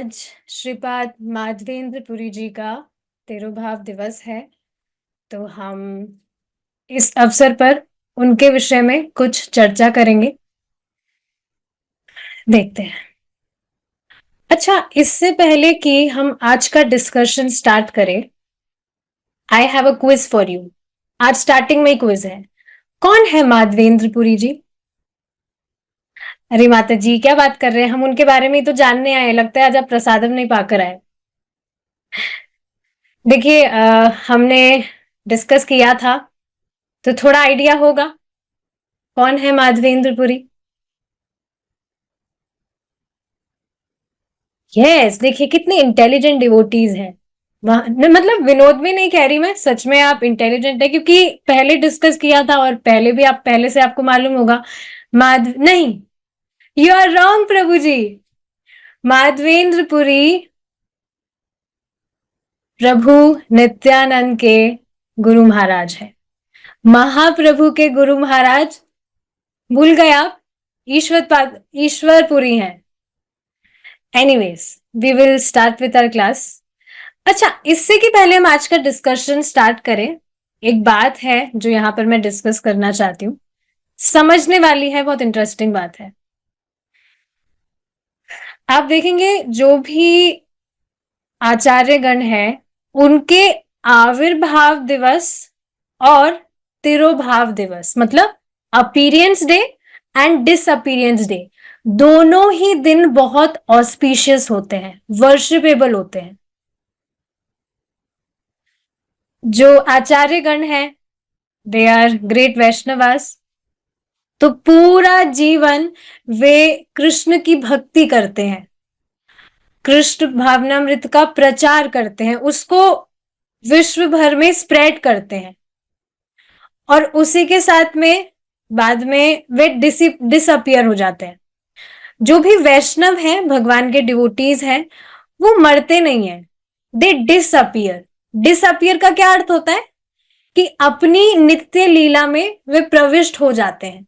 आज श्रीपाद माधवेंद्र पुरी जी का तिरुभाव दिवस है, तो हम इस अवसर पर उनके विषय में कुछ चर्चा करेंगे। देखते हैं। अच्छा, इससे पहले कि हम आज का डिस्कशन स्टार्ट करें, I have a quiz for you. आज स्टार्टिंग में ही क्विज है। कौन है माधवेंद्र पुरी जी? अरे माता जी, क्या बात कर रहे हैं? हम उनके बारे में ही तो जानने आए। लगता है आज आप प्रसादम नहीं पाकर आए। देखिए, हमने डिस्कस किया था तो थोड़ा आइडिया होगा कौन है माधवेंद्र पुरी। यस, देखिए कितने इंटेलिजेंट डिवोटीज हैं। मतलब विनोद में नहीं कह रही मैं, सच में आप इंटेलिजेंट है, क्योंकि पहले डिस्कस किया था और पहले भी आप पहले से आपको मालूम होगा। नहीं, यू आर रॉन्ग प्रभु जी। माधवेंद्र पुरी प्रभु नित्यानंद के गुरु महाराज है। महाप्रभु के गुरु महाराज भूल गए आप? ईश्वरपुरी हैं। Anyways, we will start with our class. अच्छा, इससे कि पहले हम आज का डिस्कशन स्टार्ट करें, एक बात है जो यहाँ पर मैं डिस्कस करना चाहती हूँ। समझने वाली है, बहुत इंटरेस्टिंग बात है। आप देखेंगे जो भी आचार्यगण हैं, उनके आविर्भाव दिवस और तिरोभाव दिवस, मतलब अपीरियंस डे एंड डिसअपीरियंस डे, दोनों ही दिन बहुत ऑस्पिशियस होते हैं, वर्शिपेबल होते हैं। जो आचार्यगण हैं, दे आर ग्रेट वैष्णवास, तो पूरा जीवन वे कृष्ण की भक्ति करते हैं, कृष्ण भावनामृत का प्रचार करते हैं, उसको विश्व भर में स्प्रेड करते हैं, और उसी के साथ में बाद में वे डिसअपियर हो जाते हैं। जो भी वैष्णव हैं, भगवान के डिवोटीज हैं, वो मरते नहीं है, दे डिसअपियर। डिसअपियर का क्या अर्थ होता है? कि अपनी नित्य लीला में वे प्रविष्ट हो जाते हैं।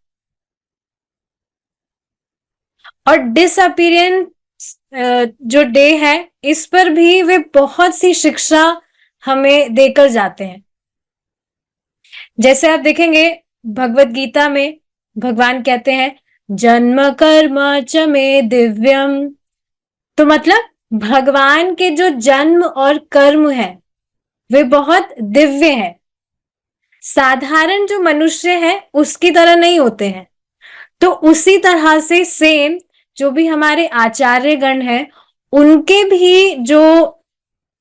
और डिसअपियरेंस जो डे है, इस पर भी वे बहुत सी शिक्षा हमें देकर जाते हैं। जैसे आप देखेंगे भगवत गीता में भगवान कहते हैं, जन्म कर्म च में दिव्यम। तो मतलब भगवान के जो जन्म और कर्म है वे बहुत दिव्य है, साधारण जो मनुष्य है उसकी तरह नहीं होते हैं। तो उसी तरह से सेम जो भी हमारे आचार्यगण हैं, उनके भी जो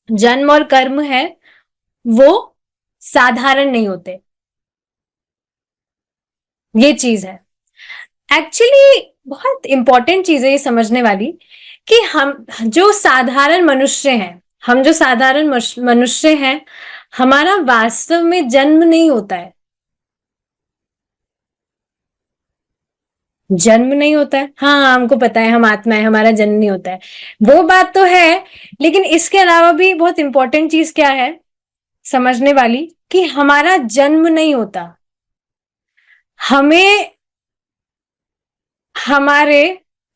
जन्म और कर्म है वो साधारण नहीं होते। ये चीज है एक्चुअली, बहुत इंपॉर्टेंट चीज है ये समझने वाली, कि हम जो साधारण मनुष्य हैं, हम जो साधारण मनुष्य हैं, हमारा वास्तव में जन्म नहीं होता है। जन्म नहीं होता है, हाँ हमको पता है, हम आत्मा है, हमारा जन्म नहीं होता है, वो बात तो है। लेकिन इसके अलावा भी बहुत इंपॉर्टेंट चीज क्या है समझने वाली, कि हमारा जन्म नहीं होता, हमें हमारे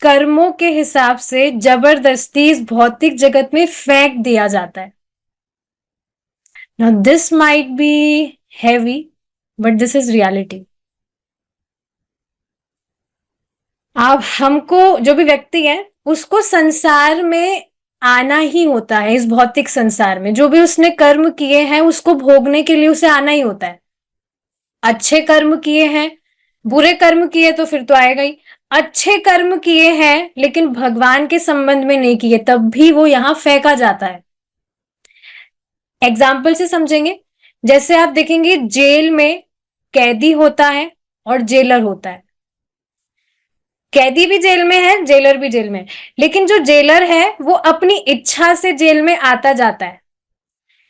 कर्मों के हिसाब से जबरदस्ती इस भौतिक जगत में फेंक दिया जाता है। Now this might be heavy, but this is reality. आप हमको, जो भी व्यक्ति है, उसको संसार में आना ही होता है। इस भौतिक संसार में जो भी उसने कर्म किए हैं उसको भोगने के लिए उसे आना ही होता है। अच्छे कर्म किए हैं, बुरे कर्म किए तो फिर तो आएगा ही। अच्छे कर्म किए हैं लेकिन भगवान के संबंध में नहीं किए, तब भी वो यहां फेंका जाता है। एग्जाम्पल से समझेंगे, जैसे आप देखेंगे जेल में कैदी होता है और जेलर होता है। कैदी भी जेल में है, जेलर भी जेल में है, लेकिन जो जेलर है वो अपनी इच्छा से जेल में आता जाता है,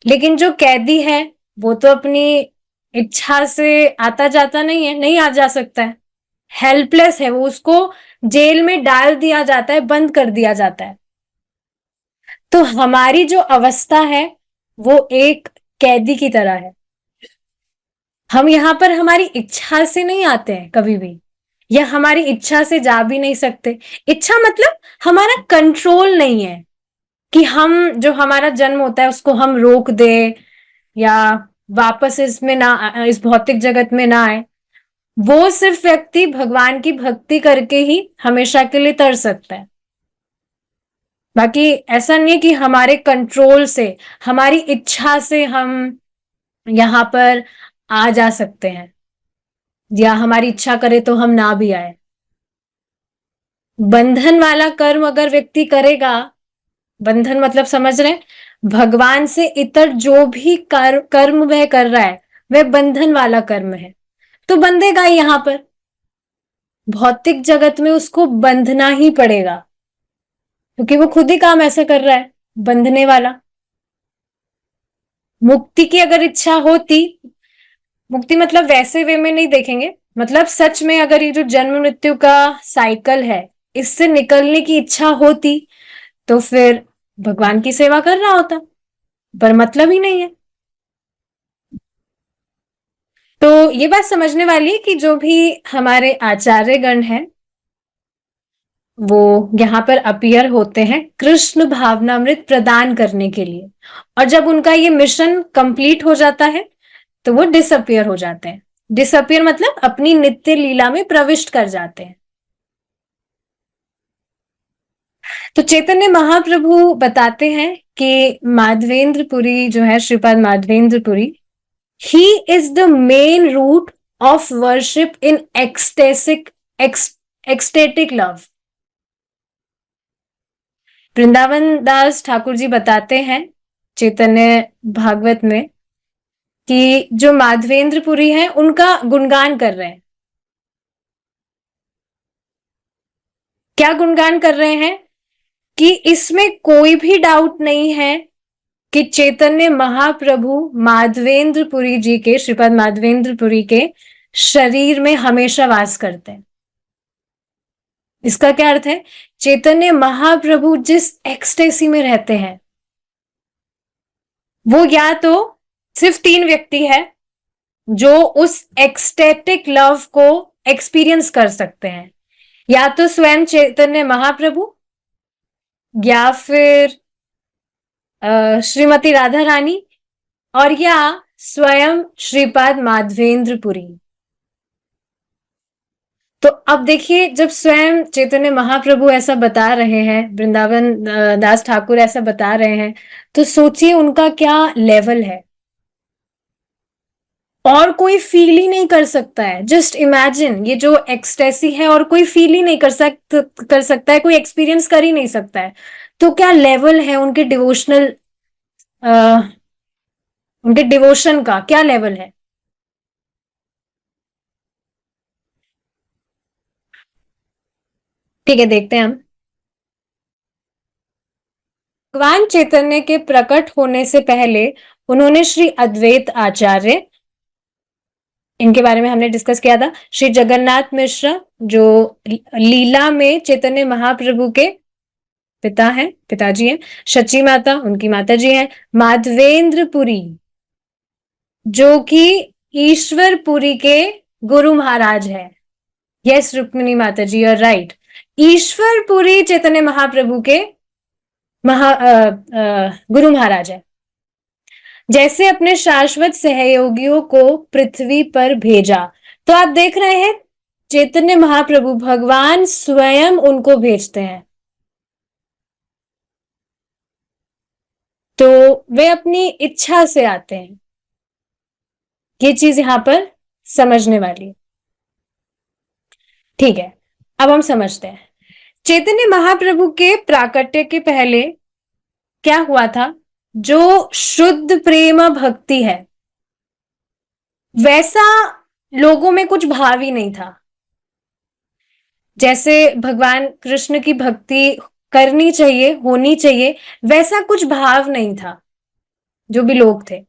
लेकिन जो कैदी है वो तो अपनी इच्छा से आता जाता नहीं है, नहीं आ जा सकता है, हेल्पलेस है वो, उसको जेल में डाल दिया जाता है, बंद कर दिया जाता है। तो हमारी जो अवस्था है वो एक कैदी की तरह है। हम यहां पर हमारी इच्छा से नहीं आते हैं कभी भी, या हमारी इच्छा से जा भी नहीं सकते। इच्छा मतलब हमारा कंट्रोल नहीं है, कि हम जो हमारा जन्म होता है उसको हम रोक दें या वापस इसमें ना इस भौतिक जगत में ना आए, वो सिर्फ व्यक्ति भगवान की भक्ति करके ही हमेशा के लिए तर सकता है। बाकी ऐसा नहीं है कि हमारे कंट्रोल से, हमारी इच्छा से हम यहां पर आ जा सकते हैं, या हमारी इच्छा करे तो हम ना भी आए। बंधन वाला कर्म अगर व्यक्ति करेगा, बंधन मतलब समझ रहे हैं, भगवान से इतर जो भी कर्म वह कर रहा है वह बंधन वाला कर्म है, तो बंधेगा ही यहां पर, भौतिक जगत में उसको बंधना ही पड़ेगा, क्योंकि वो खुद ही काम ऐसा कर रहा है, बंधने वाला। मुक्ति की अगर इच्छा होती, मुक्ति मतलब वैसे वे में नहीं देखेंगे, मतलब सच में अगर ये जो जन्म मृत्यु का साइकिल है इससे निकलने की इच्छा होती तो फिर भगवान की सेवा कर रहा होता, पर मतलब ही नहीं है। तो ये बात समझने वाली है कि जो भी हमारे आचार्यगण हैं वो यहाँ पर अपीयर होते हैं कृष्ण भावनामृत प्रदान करने के लिए, और जब उनका ये मिशन कंप्लीट हो जाता है तो वो डिसअपियर हो जाते हैं। डिसअपियर मतलब अपनी नित्य लीला में प्रविष्ट कर जाते हैं। तो चैतन्य महाप्रभु बताते हैं कि माधवेंद्रपुरी जो है, Shripad Madhavendrapuri, he is the main root of worship in ecstatic love. Vrindavan Das Thakur ji बताते हैं चैतन्य भागवत में कि जो माधवेंद्रपुरी है उनका गुणगान कर रहे हैं। क्या गुणगान कर रहे हैं कि इसमें कोई भी डाउट नहीं है कि चैतन्य महाप्रभु माधवेंद्रपुरी जी के, श्रीपाद माधवेंद्रपुरी के शरीर में हमेशा वास करते हैं। इसका क्या अर्थ है? चैतन्य महाप्रभु जिस एक्सटेसी में रहते हैं वो या तो सिर्फ 3 व्यक्ति है जो उस एक्सटेटिक लव को एक्सपीरियंस कर सकते हैं, या तो स्वयं चैतन्य महाप्रभु, या फिर श्रीमती राधा रानी, और या स्वयं श्रीपाद माधवेंद्रपुरी। तो अब देखिए, जब स्वयं चैतन्य महाप्रभु ऐसा बता रहे हैं, वृंदावन दास ठाकुर ऐसा बता रहे हैं, तो सोचिए उनका क्या लेवल है। और कोई फील ही नहीं कर सकता है। जस्ट इमेजिन, ये जो एक्सटेसी है और कोई फील ही नहीं कर सकता है, कोई एक्सपीरियंस कर ही नहीं सकता है, तो क्या लेवल है उनके डिवोशनल, उनके डिवोशन का क्या लेवल है। ठीक है, देखते हैं हम। भगवान चैतन्य के प्रकट होने से पहले उन्होंने श्री अद्वैत आचार्य, इनके बारे में हमने डिस्कस किया था, श्री जगन्नाथ मिश्र जो लीला में चैतन्य महाप्रभु के पिता हैं, पिताजी हैं, शची माता उनकी माता जी हैं, माधवेंद्रपुरी जो कि ईश्वरपुरी के गुरु महाराज है। यस रुक्मिणी माता जी, और राइट, ईश्वरपुरी चैतन्य महाप्रभु के गुरु महाराज है। जैसे अपने शाश्वत सहयोगियों को पृथ्वी पर भेजा, तो आप देख रहे हैं चैतन्य महाप्रभु भगवान स्वयं उनको भेजते हैं, तो वे अपनी इच्छा से आते हैं। ये चीज यहां पर समझने वाली है। ठीक है, अब हम समझते हैं चैतन्य महाप्रभु के प्राकट्य के पहले क्या हुआ था। जो शुद्ध प्रेम भक्ति है वैसा लोगों में कुछ भाव ही नहीं था। जैसे भगवान कृष्ण की भक्ति करनी चाहिए, होनी चाहिए, वैसा कुछ भाव नहीं था। जो भी लोग थे,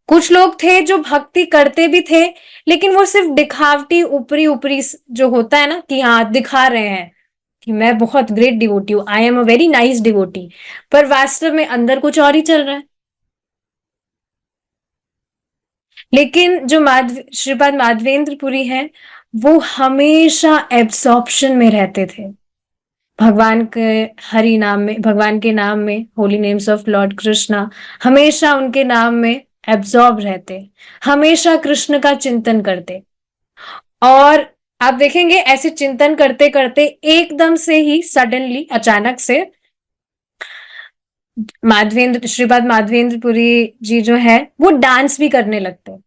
कुछ लोग थे जो भक्ति करते भी थे, लेकिन वो सिर्फ दिखावटी, ऊपरी ऊपरी जो होता है ना, कि हाँ दिखा रहे हैं कि मैं बहुत ग्रेट डिवोटी हूं, I am a very nice devotee, पर वास्तव में अंदर कुछ और ही चल रहा है। लेकिन जो श्रीपाद माधवेंद्रपुरी है वो हमेशा एब्सॉर्प्शन में रहते थे। भगवान के हरि नाम में, भगवान के नाम में, Holi names of Lord Krishna, हमेशा उनके नाम में एब्जॉर्ब रहते, हमेशा कृष्ण का चिंतन करते। और आप देखेंगे ऐसे चिंतन करते करते एकदम से ही सडनली, अचानक से माधवेंद्र, श्रीपाद माधवेंद्रपुरी जी जो है वो डांस भी करने लगते हैं।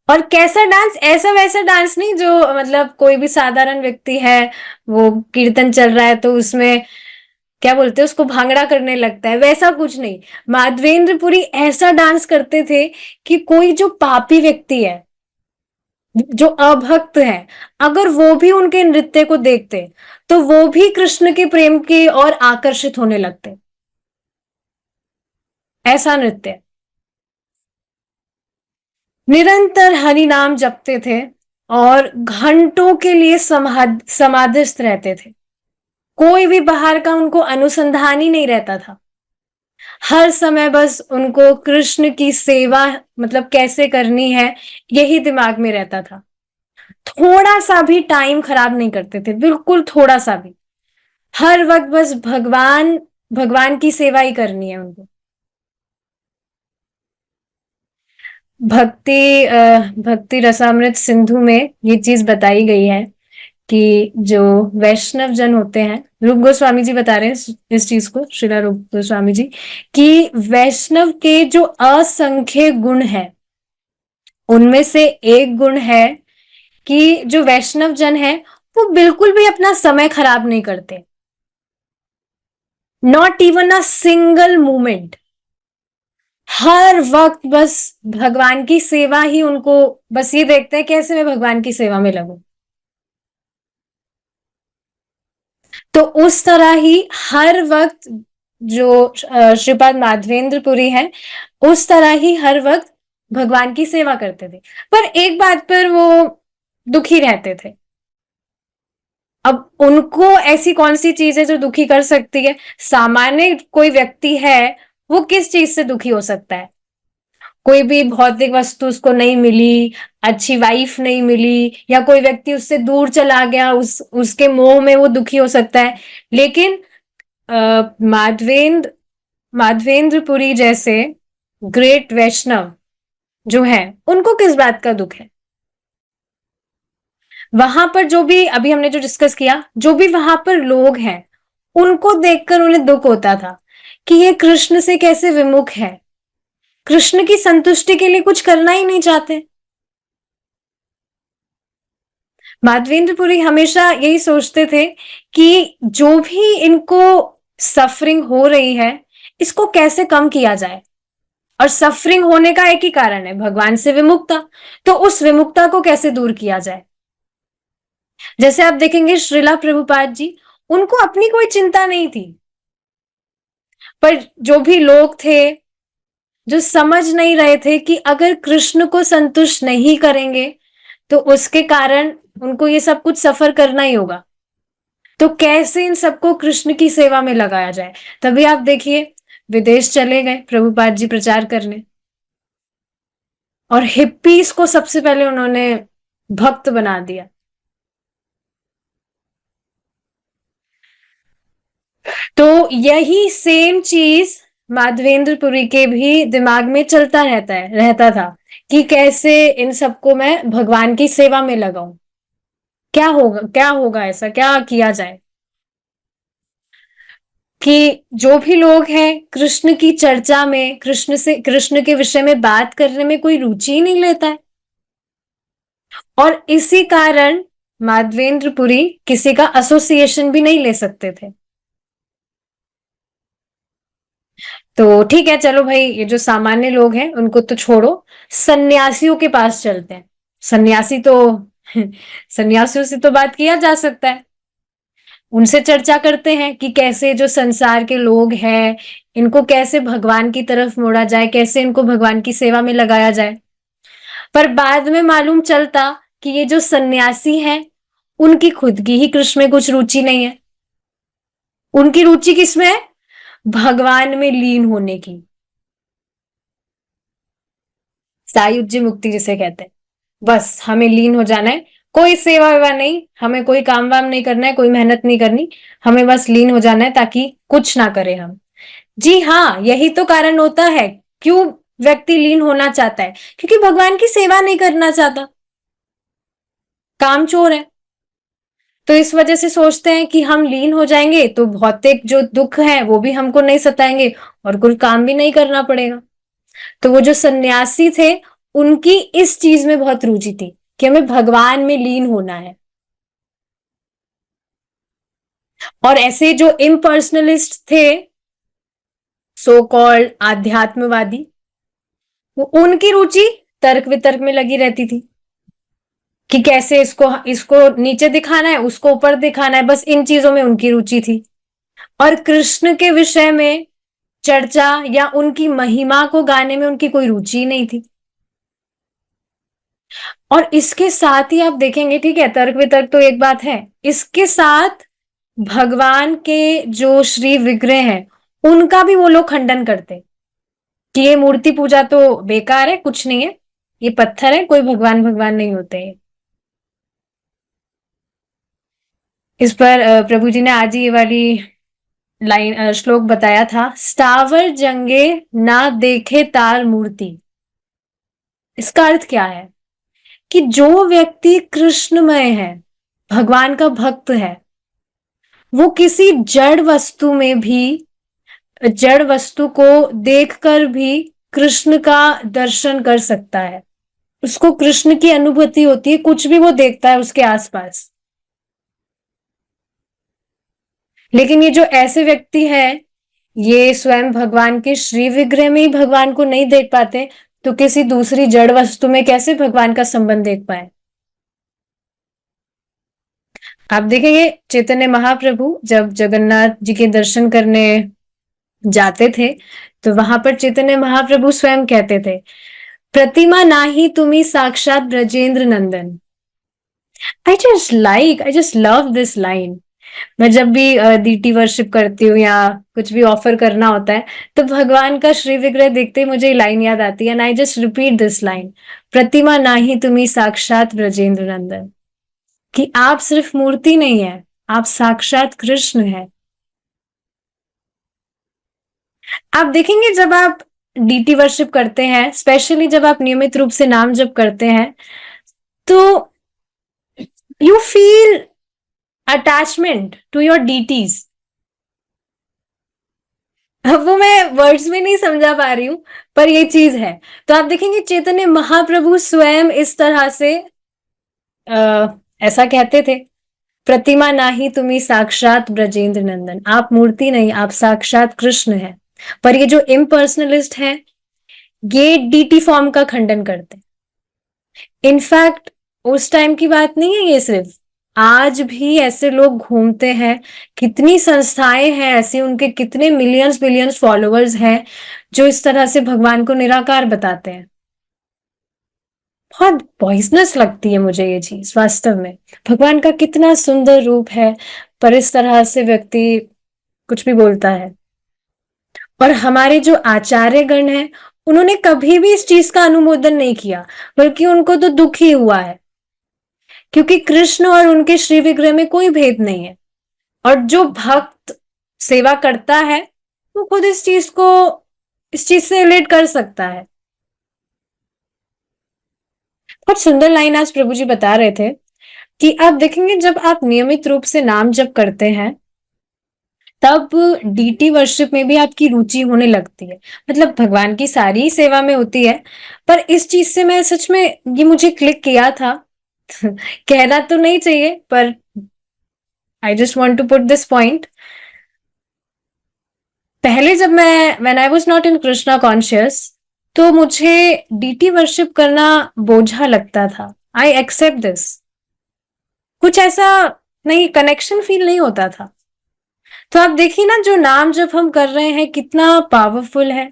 और कैसा डांस, ऐसा वैसा डांस नहीं जो मतलब कोई भी साधारण व्यक्ति है, वो कीर्तन चल रहा है तो उसमें क्या बोलते हैं उसको भांगड़ा करने लगता है, वैसा कुछ नहीं। माधवेंद्रपुरी ऐसा डांस करते थे कि कोई जो पापी व्यक्ति है, जो अभक्त है, अगर वो भी उनके नृत्य को देखते तो वो भी कृष्ण के प्रेम की ओर आकर्षित होने लगते। ऐसा नृत्य, निरंतर हरि नाम जपते थे और घंटों के लिए समाधिस्थ रहते थे। कोई भी बाहर का उनको अनुसंधान ही नहीं रहता था। हर समय बस उनको कृष्ण की सेवा मतलब कैसे करनी है यही दिमाग में रहता था। थोड़ा सा भी टाइम खराब नहीं करते थे, बिल्कुल थोड़ा सा भी। हर वक्त बस भगवान, भगवान की सेवा ही करनी है उनको। भक्ति रसामृत सिंधु में ये चीज बताई गई है कि जो वैष्णव जन होते हैं, रूप गोस्वामी जी बता रहे हैं इस चीज को, श्रीला रूप गोस्वामी जी, कि वैष्णव के जो असंख्य गुण है उनमें से एक गुण है कि जो वैष्णव जन है वो बिल्कुल भी अपना समय खराब नहीं करते, not even a single moment. हर वक्त बस भगवान की सेवा ही उनको, बस ये देखते हैं कैसे मैं भगवान की सेवा में लगूं। तो उस तरह ही हर वक्त जो श्रीपाद माधवेंद्रपुरी है उस तरह ही हर वक्त भगवान की सेवा करते थे। पर एक बात पर वो दुखी रहते थे। अब उनको ऐसी कौन सी चीज है जो दुखी कर सकती है? सामान्य कोई व्यक्ति है वो किस चीज से दुखी हो सकता है? कोई भी भौतिक वस्तु उसको नहीं मिली, अच्छी वाइफ नहीं मिली, या कोई व्यक्ति उससे दूर चला गया, उसके मोह में वो दुखी हो सकता है। लेकिन माधवेंद्र माधवेंद्रपुरी जैसे ग्रेट वैष्णव जो है उनको किस बात का दुख है? वहां पर जो भी अभी हमने जो डिस्कस किया, जो भी वहां पर लोग हैं उनको देखकर उन्हें दुख होता था कि ये कृष्ण से कैसे विमुख है, कृष्ण की संतुष्टि के लिए कुछ करना ही नहीं चाहते। माधवेंद्रपुरी हमेशा यही सोचते थे कि जो भी इनको सफरिंग हो रही है इसको कैसे कम किया जाए। और सफरिंग होने का एक ही कारण है, भगवान से विमुखता। तो उस विमुखता को कैसे दूर किया जाए? जैसे आप देखेंगे श्रीला प्रभुपाद जी, उनको अपनी कोई चिंता नहीं थी, पर जो भी लोग थे जो समझ नहीं रहे थे कि अगर कृष्ण को संतुष्ट नहीं करेंगे तो उसके कारण उनको ये सब कुछ सफर करना ही होगा, तो कैसे इन सबको कृष्ण की सेवा में लगाया जाए। तभी आप देखिए विदेश चले गए प्रभुपाद जी प्रचार करने, और हिप्पीज को सबसे पहले उन्होंने भक्त बना दिया। तो यही सेम चीज माधवेंद्रपुरी के भी दिमाग में चलता रहता था कि कैसे इन सबको मैं भगवान की सेवा में लगाऊं, क्या होगा, ऐसा क्या किया जाए कि जो भी लोग हैं कृष्ण की चर्चा में, कृष्ण के विषय में बात करने में कोई रुचि ही नहीं लेता है। और इसी कारण माधवेंद्रपुरी किसी का एसोसिएशन भी नहीं ले सकते थे। तो ठीक है, चलो भाई, ये जो सामान्य लोग हैं उनको तो छोड़ो, सन्यासियों के पास चलते हैं। सन्यासी तो सन्यासियों से तो बात किया जा सकता है, उनसे चर्चा करते हैं कि कैसे जो संसार के लोग हैं इनको कैसे भगवान की तरफ मोड़ा जाए, कैसे इनको भगवान की सेवा में लगाया जाए। पर बाद में मालूम चलता कि ये जो सन्यासी हैं उनकी खुद की ही कृष्ण में कुछ रुचि नहीं है। उनकी रुचि किसमें है? भगवान में लीन होने की, सायुज्य मुक्ति जिसे कहते हैं। बस हमें लीन हो जाना है, कोई सेवा वेवा नहीं, हमें कोई काम वाम नहीं करना है, कोई मेहनत नहीं करनी, हमें बस लीन हो जाना है ताकि कुछ ना करे हम। जी हाँ, यही तो कारण होता है क्यों व्यक्ति लीन होना चाहता है, क्योंकि भगवान की सेवा नहीं करना चाहता, कामचोर है। तो इस वजह से सोचते हैं कि हम लीन हो जाएंगे तो भौतिक जो दुख है वो भी हमको नहीं सताएंगे और कोई काम भी नहीं करना पड़ेगा। तो वो जो सन्यासी थे, उनकी इस चीज में बहुत रुचि थी कि हमें भगवान में लीन होना है। और ऐसे जो इम्पर्सनलिस्ट थे, सो कॉल्ड आध्यात्मवादी, वो उनकी रुचि तर्क वितर्क में लगी रहती थी कि कैसे इसको इसको नीचे दिखाना है, उसको ऊपर दिखाना है, बस इन चीजों में उनकी रुचि थी। और कृष्ण के विषय में चर्चा या उनकी महिमा को गाने में उनकी कोई रुचि नहीं थी। और इसके साथ ही आप देखेंगे, ठीक है, तर्क वितर्क तो एक बात है, इसके साथ भगवान के जो श्री विग्रह हैं उनका भी वो लोग खंडन करते कि ये मूर्ति पूजा तो बेकार है, कुछ नहीं है, ये पत्थर है, कोई भगवान भगवान नहीं होते। इस पर प्रभु जी ने आज ही ये वाली लाइन श्लोक बताया था, स्थावर जंगे ना देखे तार मूर्ति। इसका अर्थ क्या है कि जो व्यक्ति कृष्णमय है, भगवान का भक्त है, वो किसी जड़ वस्तु में भी, जड़ वस्तु को देखकर भी कृष्ण का दर्शन कर सकता है, उसको कृष्ण की अनुभूति होती है, कुछ भी वो देखता है उसके आसपास। लेकिन ये जो ऐसे व्यक्ति है, ये स्वयं भगवान के श्री विग्रह में ही भगवान को नहीं देख पाते, तो किसी दूसरी जड़ वस्तु में कैसे भगवान का संबंध देख पाए। आप देखेंगे चैतन्य महाप्रभु जब जगन्नाथ जी के दर्शन करने जाते थे, तो वहां पर चैतन्य महाप्रभु स्वयं कहते थे, प्रतिमा नाही तुम्ही साक्षात Brajendra Nandan. I just love this line. मैं जब भी डीटी वर्शिप करती हूँ या कुछ भी ऑफर करना होता है, तो भगवान का श्री विग्रह देखते ही मुझे ये लाइन याद आती है, and I just repeat this line, प्रतिमा नाही तुम्ही साक्षात ब्रजेंद्र नंदन। कि आप सिर्फ मूर्ति नहीं है, आप साक्षात कृष्ण है। आप देखेंगे जब आप डीटी वर्शिप करते हैं, स्पेशली जब आप नियमित रूप से नाम जप करते हैं, तो you feel attachment to your deities. अब वो मैं वर्ड्स में नहीं समझा पा रही हूं, पर ये चीज है। तो आप देखेंगे चैतन्य महाप्रभु स्वयं इस तरह से ऐसा कहते थे, प्रतिमा नाही तुम्ही साक्षात ब्रजेंद्र नंदन, आप मूर्ति नहीं, आप साक्षात कृष्ण है। पर ये जो इम्पर्सनलिस्ट है, ये डीटी फॉर्म का खंडन करते। इनफैक्ट उस टाइम की बात नहीं है ये, सिर्फ आज भी ऐसे लोग घूमते हैं, कितनी संस्थाएं हैं ऐसी, उनके कितने मिलियंस बिलियंस फॉलोअर्स हैं जो इस तरह से भगवान को निराकार बताते हैं। बहुत पॉइजनस लगती है मुझे ये चीज वास्तव में। भगवान का कितना सुंदर रूप है, पर इस तरह से व्यक्ति कुछ भी बोलता है। और हमारे जो आचार्य गण हैं, उन्होंने कभी भी इस चीज का अनुमोदन नहीं किया, बल्कि उनको तो दुख ही हुआ है, क्योंकि कृष्ण और उनके श्री विग्रह में कोई भेद नहीं है। और जो भक्त सेवा करता है, वो खुद इस चीज से रिलेट कर सकता है। बहुत सुंदर लाइन आज प्रभु जी बता रहे थे कि आप देखेंगे जब आप नियमित रूप से नाम जप करते हैं, तब डीटी वर्शिप में भी आपकी रुचि होने लगती है। मतलब भगवान की सारी सेवा में होती है, पर इस चीज से मैं सच में, ये मुझे क्लिक किया था कहना तो नहीं चाहिए, पर I just want to put this point. पहले जब मैं when I was not in Krishna conscious, तो मुझे डीटी वर्शिप करना बोझा लगता था। आई एक्सेप्ट दिस, कुछ ऐसा नहीं, कनेक्शन फील नहीं होता था। तो आप देखिए ना, जो नाम जब हम कर रहे हैं कितना पावरफुल है।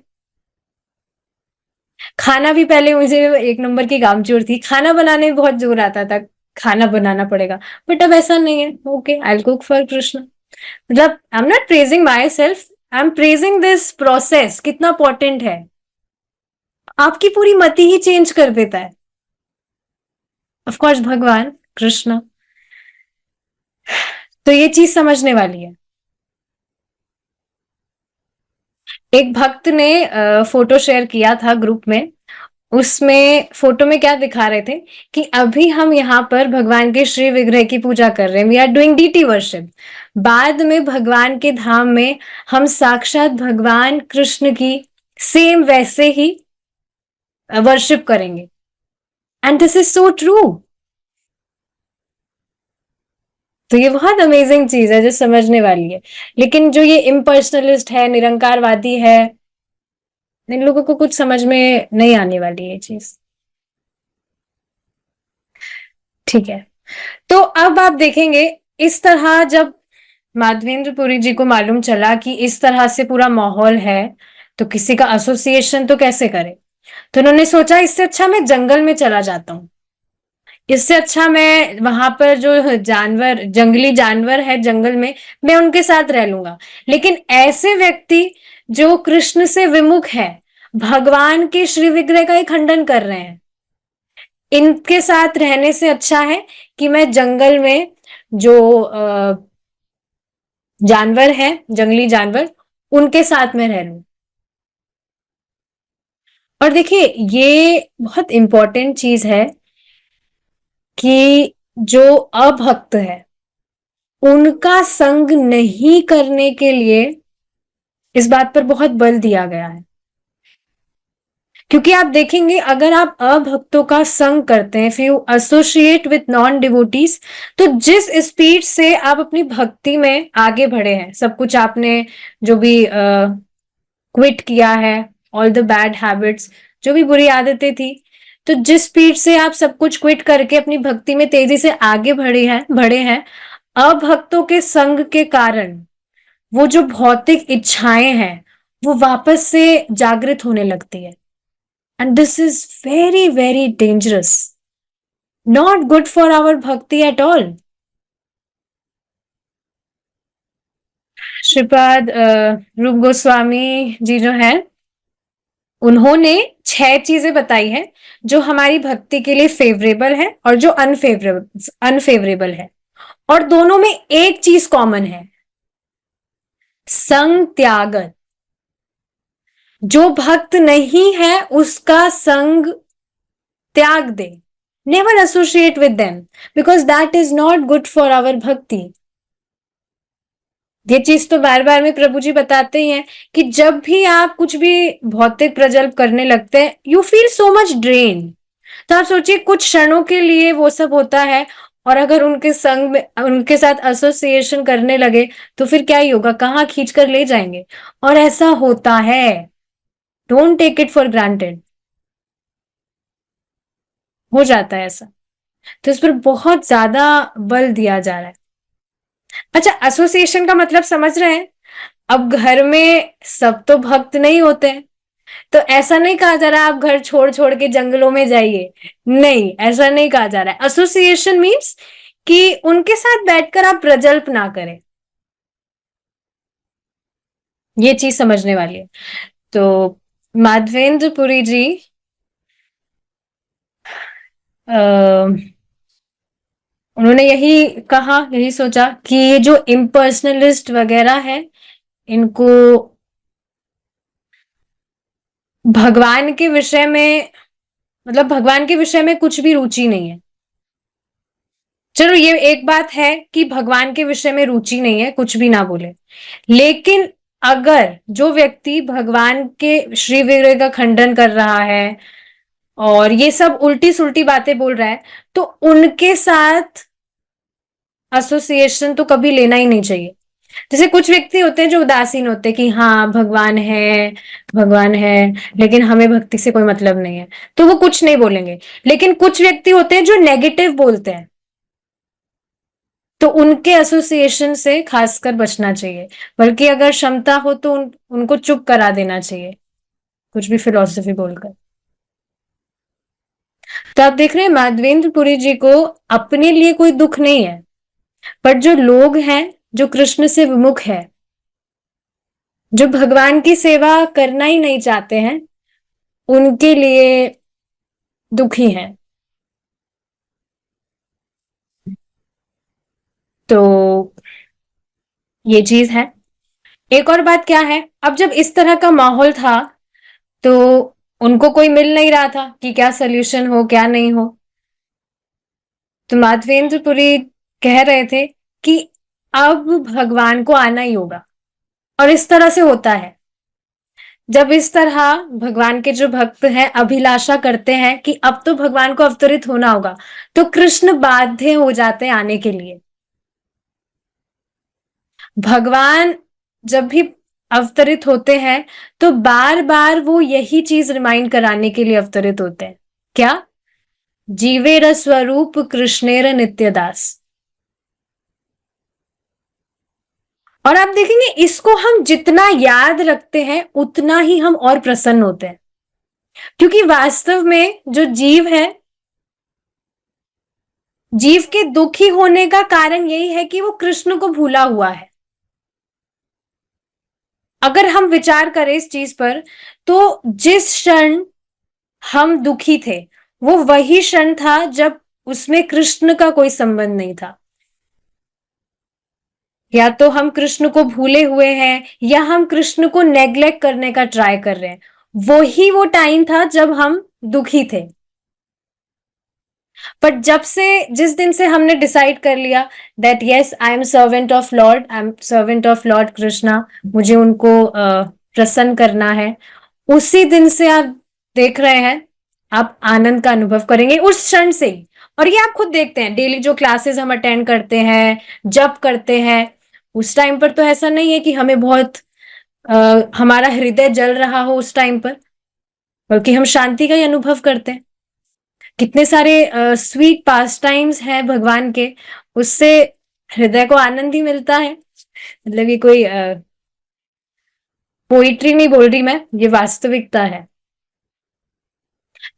खाना भी पहले मुझे एक नंबर की कामचोर थी, खाना बनाने में बहुत जोर आता था, खाना बनाना पड़ेगा। बट अब ऐसा नहीं है, okay I will cook for Krishna. मतलब I am not praising myself, I am praising this process, कितना इंपॉर्टेंट है। आपकी पूरी मति ही चेंज कर देता है। ऑफ कोर्स भगवान कृष्ण। तो ये चीज समझने वाली है। एक भक्त ने फोटो शेयर किया था ग्रुप में। उसमें फोटो में क्या दिखा रहे थे कि अभी हम यहाँ पर भगवान के श्री विग्रह की पूजा कर रहे हैं, we are doing deity worship. बाद में भगवान के धाम में हम साक्षात भगवान कृष्ण की सेम वैसे ही वर्शिप करेंगे। And this is so true. तो ये बहुत अमेजिंग चीज है जो समझने वाली है। लेकिन जो ये इम्पर्सनलिस्ट है, निरंकारवादी है, इन लोगों को कुछ समझ में नहीं आने वाली ये चीज। ठीक है, तो अब आप देखेंगे इस तरह जब माधवेंद्र पुरी जी को मालूम चला कि इस तरह से पूरा माहौल है, तो किसी का एसोसिएशन तो कैसे करे। तो उन्होंने सोचा इससे अच्छा मैं जंगल में चला जाता हूँ, इससे अच्छा मैं वहां पर जो जानवर, जंगली जानवर है जंगल में, मैं उनके साथ रह लूंगा। लेकिन ऐसे व्यक्ति जो कृष्ण से विमुख है, भगवान के श्री विग्रह का ही खंडन कर रहे हैं, इनके साथ रहने से अच्छा है कि मैं जंगल में जो जानवर हैं, जंगली जानवर, उनके साथ में रह लूं। और देखिए ये बहुत इंपॉर्टेंट चीज है कि जो अभक्त है उनका संग नहीं करने के लिए इस बात पर बहुत बल दिया गया है। क्योंकि आप देखेंगे अगर आप अभक्तों का संग करते हैं, if you associate with non devotees, तो जिस स्पीड से आप अपनी भक्ति में आगे बढ़े हैं, सब कुछ आपने जो भी क्विट किया है, ऑल द बैड हैबिट्स, जो भी बुरी आदतें थी, तो जिस स्पीड से आप सब कुछ क्विट करके अपनी भक्ति में तेजी से आगे बढ़े हैं, अभक्तों के संग के कारण वो जो भौतिक इच्छाएं हैं वो वापस से जागृत होने लगती है। And this is very very dangerous, not good for our bhakti at all. Shripad Rupa Goswami जी जो है, उन्होंने 6 चीजें बताई है जो हमारी भक्ति के लिए फेवरेबल है और जो अनफेवरेबल है। और दोनों में एक चीज कॉमन है, संग त्यागत। जो भक्त नहीं है उसका संग त्याग दे, never associate with them, because that is not good for our bhakti. ये चीज तो बार बार में प्रभु जी बताते ही हैं कि जब भी आप कुछ भी भौतिक प्रजल्प करने लगते हैं, you feel so much drain. तो आप सोचिए कुछ क्षणों के लिए वो सब होता है, और अगर उनके संग में, उनके साथ एसोसिएशन करने लगे, तो फिर क्या ही होगा, कहाँ खींच कर ले जाएंगे। और ऐसा होता है, don't take it for granted, हो जाता है ऐसा। तो इस पर बहुत ज्यादा बल दिया जा रहा है। अच्छा, एसोसिएशन का मतलब समझ रहे हैं। अब घर में सब तो भक्त नहीं होते हैं, तो ऐसा नहीं कहा जा रहा है आप घर छोड़ छोड़ के जंगलों में जाइए, नहीं, ऐसा नहीं कहा जा रहा है। एसोसिएशन मीन्स कि उनके साथ बैठकर आप प्रजल्प ना करें, ये चीज समझने वाली है। तो माधवेंद्र पुरी जी उन्होंने यही कहा, यही सोचा कि ये जो इम्पर्सनलिस्ट वगैरह है, इनको भगवान के विषय में, मतलब भगवान के विषय में कुछ भी रुचि नहीं है। चलो ये एक बात है कि भगवान के विषय में रुचि नहीं है, कुछ भी ना बोले। लेकिन अगर जो व्यक्ति भगवान के श्री विग्रह का खंडन कर रहा है और ये सब उल्टी सुल्टी बातें बोल रहा है, तो उनके साथ एसोसिएशन तो कभी लेना ही नहीं चाहिए। जैसे कुछ व्यक्ति होते हैं जो उदासीन होते हैं कि हाँ भगवान है, भगवान है, लेकिन हमें भक्ति से कोई मतलब नहीं है, तो वो कुछ नहीं बोलेंगे। लेकिन कुछ व्यक्ति होते हैं जो नेगेटिव बोलते हैं, तो उनके एसोसिएशन से खासकर बचना चाहिए। बल्कि अगर क्षमता हो तो उनको चुप करा देना चाहिए, कुछ भी फिलॉसफी बोलकर। तो आप देख रहे हैं माधवेंद्र पुरी जी को अपने लिए कोई दुख नहीं है, पर जो लोग हैं जो कृष्ण से विमुख है, जो भगवान की सेवा करना ही नहीं चाहते हैं, उनके लिए दुखी हैं। तो ये चीज है। एक और बात क्या है, अब जब इस तरह का माहौल था तो उनको कोई मिल नहीं रहा था कि क्या सोल्यूशन हो क्या नहीं हो। तो माधवेंद्रपुरी कह रहे थे कि अब भगवान को आना ही होगा। और इस तरह से होता है, जब इस तरह भगवान के जो भक्त हैं अभिलाषा करते हैं कि अब तो भगवान को अवतरित होना होगा, तो कृष्ण बाध्य हो जाते हैं आने के लिए। भगवान जब भी अवतरित होते हैं तो बार बार वो यही चीज रिमाइंड कराने के लिए अवतरित होते हैं। क्या? जीवेर स्वरूप कृष्णेर नित्यदास। और आप देखेंगे इसको हम जितना याद रखते हैं उतना ही हम और प्रसन्न होते हैं, क्योंकि वास्तव में जो जीव है, जीव के दुखी होने का कारण यही है कि वो कृष्ण को भूला हुआ है। अगर हम विचार करें इस चीज पर, तो जिस क्षण हम दुखी थे वो वही क्षण था जब उसमें कृष्ण का कोई संबंध नहीं था। या तो हम कृष्ण को भूले हुए हैं या हम कृष्ण को नेग्लेक्ट करने का ट्राई कर रहे हैं। वही वो टाइम था जब हम दुखी थे। पर जब से, जिस दिन से हमने डिसाइड कर लिया that yes I am servant of Lord, I am servant of Lord Krishna, मुझे उनको प्रसन्न करना है, उसी दिन से आप देख रहे हैं आप आनंद का अनुभव करेंगे उस क्षण से ही। और ये आप खुद देखते हैं, डेली जो क्लासेस हम अटेंड करते हैं, जब करते हैं, उस टाइम पर तो ऐसा नहीं है कि हमें बहुत हमारा हृदय जल रहा हो उस टाइम पर, बल्कि हम शांति का ही अनुभव करते हैं। कितने सारे स्वीट पास टाइम्स हैं भगवान के, उससे हृदय को आनंद ही मिलता है। मतलब ये कोई पोइट्री नहीं बोल रही मैं, ये वास्तविकता है।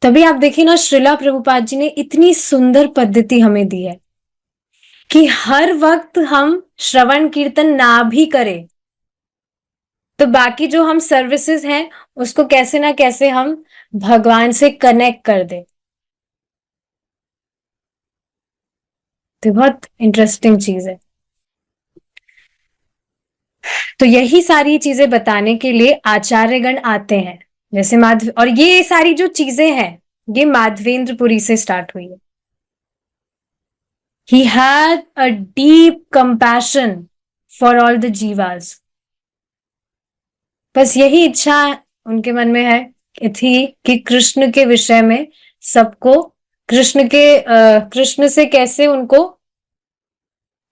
तभी आप देखिए ना, श्रीला प्रभुपाद जी ने इतनी सुंदर पद्धति हमें दी है कि हर वक्त हम श्रवण कीर्तन ना भी करें तो बाकी जो हम सर्विसेज हैं उसको कैसे ना कैसे हम भगवान से कनेक्ट कर दे। तो बहुत इंटरेस्टिंग चीज है। तो यही सारी चीजें बताने के लिए आचार्यगण आते हैं, जैसे माधव, और ये सारी जो चीजें हैं ये माधवेंद्रपुरी से स्टार्ट हुई है। He had a deep compassion for all the jivas. बस यही इच्छा उनके मन में है थी कि कृष्ण के विषय में सबको, कृष्ण से कैसे उनको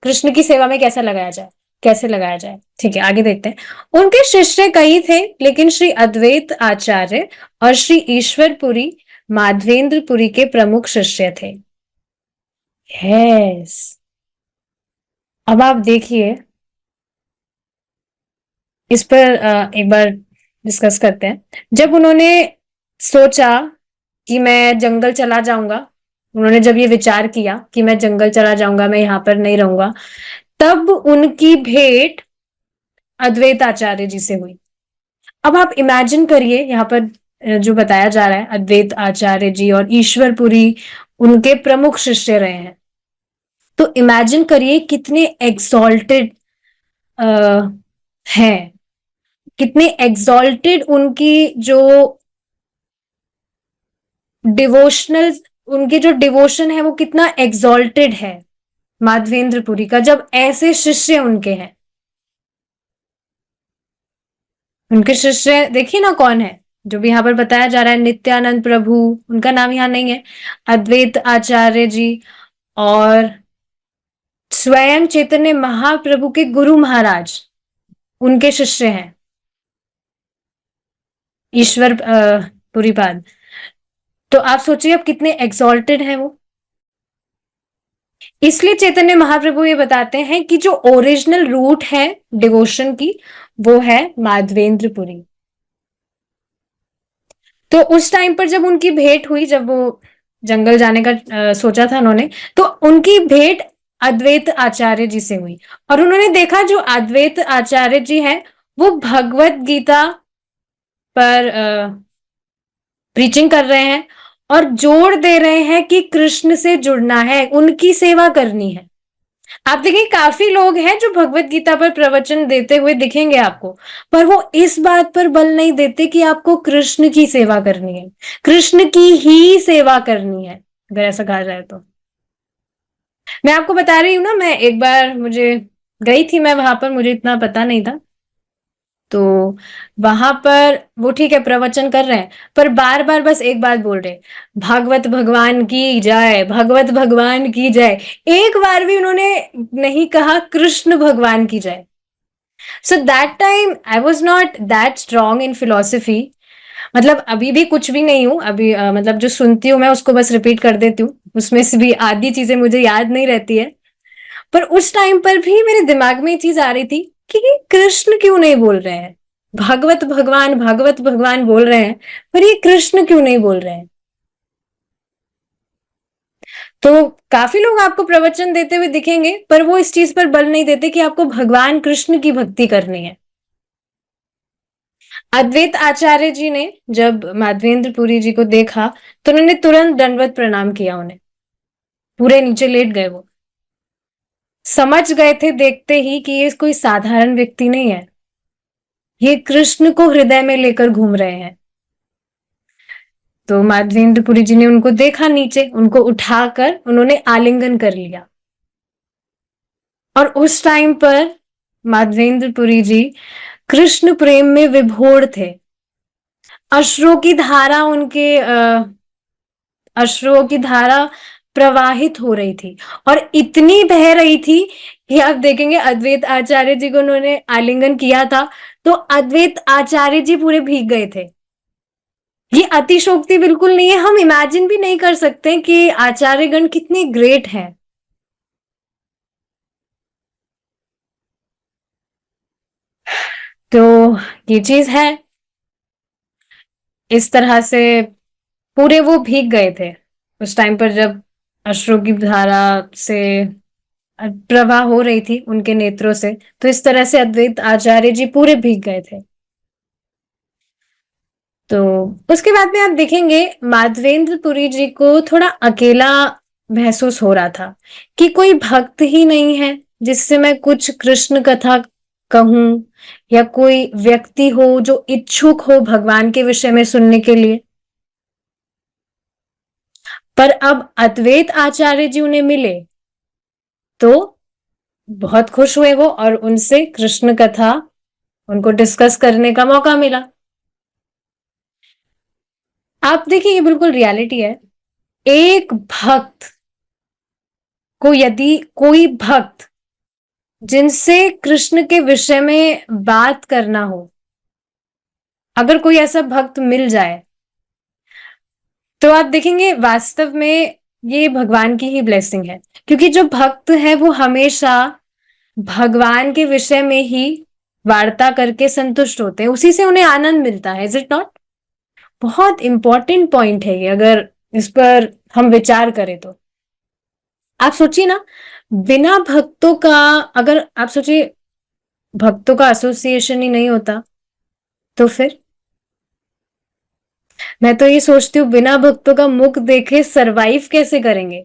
कृष्ण की सेवा में कैसा लगाया जाए, कैसे लगाया जाए। ठीक है, आगे देखते हैं। उनके शिष्य कई थे, लेकिन श्री अद्वैत आचार्य और श्री ईश्वरपुरी माधवेंद्रपुरी के प्रमुख शिष्य थे। यस, अब आप देखिए, इस पर एक बार डिस्कस करते हैं। जब उन्होंने सोचा कि मैं जंगल चला जाऊंगा, उन्होंने जब ये विचार किया कि मैं जंगल चला जाऊंगा, मैं यहां पर नहीं रहूंगा, तब उनकी भेंट अद्वैत आचार्य जी से हुई। अब आप इमेजिन करिए, यहाँ पर जो बताया जा रहा है, अद्वैत आचार्य जी और ईश्वरपुरी उनके प्रमुख शिष्य रहे हैं। तो इमेजिन करिए कितने एग्जॉल्टेड हैं, कितने एग्जॉल्टेड उनकी जो डिवोशनल, उनके जो डिवोशन है वो कितना एग्जॉल्टेड है माधवेंद्रपुरी का, जब ऐसे शिष्य उनके हैं। उनके शिष्य देखिए ना कौन है, जो भी यहाँ पर बताया जा रहा है, नित्यानंद प्रभु, उनका नाम यहाँ नहीं है, अद्वैत आचार्य जी, और स्वयं चैतन्य महाप्रभु के गुरु महाराज उनके शिष्य हैं, ईश्वर पुरीपाद। तो आप सोचिए अब कितने एक्सॉल्टेड हैं वो। इसलिए चैतन्य महाप्रभु ये बताते हैं कि जो ओरिजिनल रूट है डिवोशन की वो है माधवेंद्रपुरी। तो उस टाइम पर जब उनकी भेंट हुई, जब वो जंगल जाने का सोचा था उन्होंने, तो उनकी भेंट अद्वैत आचार्य जी से हुई। और उन्होंने देखा जो अद्वैत आचार्य जी हैं वो भगवत गीता पर प्रीचिंग कर रहे हैं और जोर दे रहे हैं कि कृष्ण से जुड़ना है, उनकी सेवा करनी है। आप देखिए काफ़ी लोग हैं जो भगवत गीता पर प्रवचन देते हुए दिखेंगे आपको, पर वो इस बात पर बल नहीं देते कि आपको कृष्ण की सेवा करनी है, कृष्ण की ही सेवा करनी है, अगर ऐसा कहा जाए तो। मैं आपको बता रही हूँ ना, मैं एक बार मुझे गई थी मैं वहां पर, मुझे इतना पता नहीं था। तो वहां पर वो ठीक है प्रवचन कर रहे हैं, पर बार बार बस एक बात बोल रहे, भागवत भगवान की जय, भागवत भगवान की जय। एक बार भी उन्होंने नहीं कहा कृष्ण भगवान की जय। So that time I was not that strong in philosophy. मतलब अभी भी कुछ भी नहीं हूँ अभी, मतलब जो सुनती हूँ मैं उसको बस रिपीट कर देती हूँ, उसमें से भी आधी चीजें मुझे याद नहीं रहती है। पर उस टाइम पर भी मेरे दिमाग में ये चीज आ रही थी कि ये कृष्ण क्यों नहीं बोल रहे हैं, भागवत भगवान बोल रहे हैं, पर ये कृष्ण क्यों नहीं बोल रहे हैं। तो काफी लोग आपको प्रवचन देते हुए दिखेंगे, पर वो इस चीज पर बल नहीं देते कि आपको भगवान कृष्ण की भक्ति करनी है। अद्वैत आचार्य जी ने जब माधवेंद्र पुरी जी को देखा, तो उन्होंने तुरंत दंडवत प्रणाम किया उन्हें, पूरे नीचे लेट गए वो। समझ गए थे देखते ही कि ये कोई साधारण व्यक्ति नहीं है, ये कृष्ण को हृदय में लेकर घूम रहे हैं। तो माधवेंद्र पुरी जी ने उनको देखा नीचे, उनको उठाकर उन्होंने आलिंगन कर लिया। और उस टाइम पर माधवेंद्र पुरी जी कृष्ण प्रेम में विभोर थे। अश्रुओं की धारा उनके अश्रुओं की धारा प्रवाहित हो रही थी, और इतनी बह रही थी कि आप देखेंगे अद्वैत आचार्य जी को उन्होंने आलिंगन किया था, तो अद्वैत आचार्य जी पूरे भीग गए थे। ये अतिशोक्ति बिल्कुल नहीं है, हम इमेजिन भी नहीं कर सकते कि आचार्यगण कितने ग्रेट हैं। तो ये चीज है, इस तरह से पूरे वो भीग गए थे उस टाइम पर, जब अश्रु की धारा से प्रवाह हो रही थी उनके नेत्रों से, तो इस तरह से अद्वैत आचार्य जी पूरे भीग गए थे। तो उसके बाद में आप देखेंगे माधवेंद्र पुरी जी को थोड़ा अकेला महसूस हो रहा था, कि कोई भक्त ही नहीं है जिससे मैं कुछ कृष्ण कथा कहूं, या कोई व्यक्ति हो जो इच्छुक हो भगवान के विषय में सुनने के लिए। पर अब अद्वैत आचार्य जी उन्हें मिले, तो बहुत खुश हुए वो, और उनसे कृष्ण कथा उनको डिस्कस करने का मौका मिला। आप देखिए ये बिल्कुल रियलिटी है। एक भक्त को, यदि कोई भक्त जिनसे कृष्ण के विषय में बात करना हो, अगर कोई ऐसा भक्त मिल जाए, तो आप देखेंगे वास्तव में ये भगवान की ही ब्लेसिंग है। क्योंकि जो भक्त है वो हमेशा भगवान के विषय में ही वार्ता करके संतुष्ट होते हैं, उसी से उन्हें आनंद मिलता है। Is it not? बहुत इंपॉर्टेंट पॉइंट है ये, अगर इस पर हम विचार करें तो। आप सोचिए ना, बिना भक्तों का, अगर आप सोचिए भक्तों का एसोसिएशन ही नहीं होता, तो फिर मैं तो ये सोचती हूँ बिना भक्तों का मुख देखे सरवाइव कैसे करेंगे।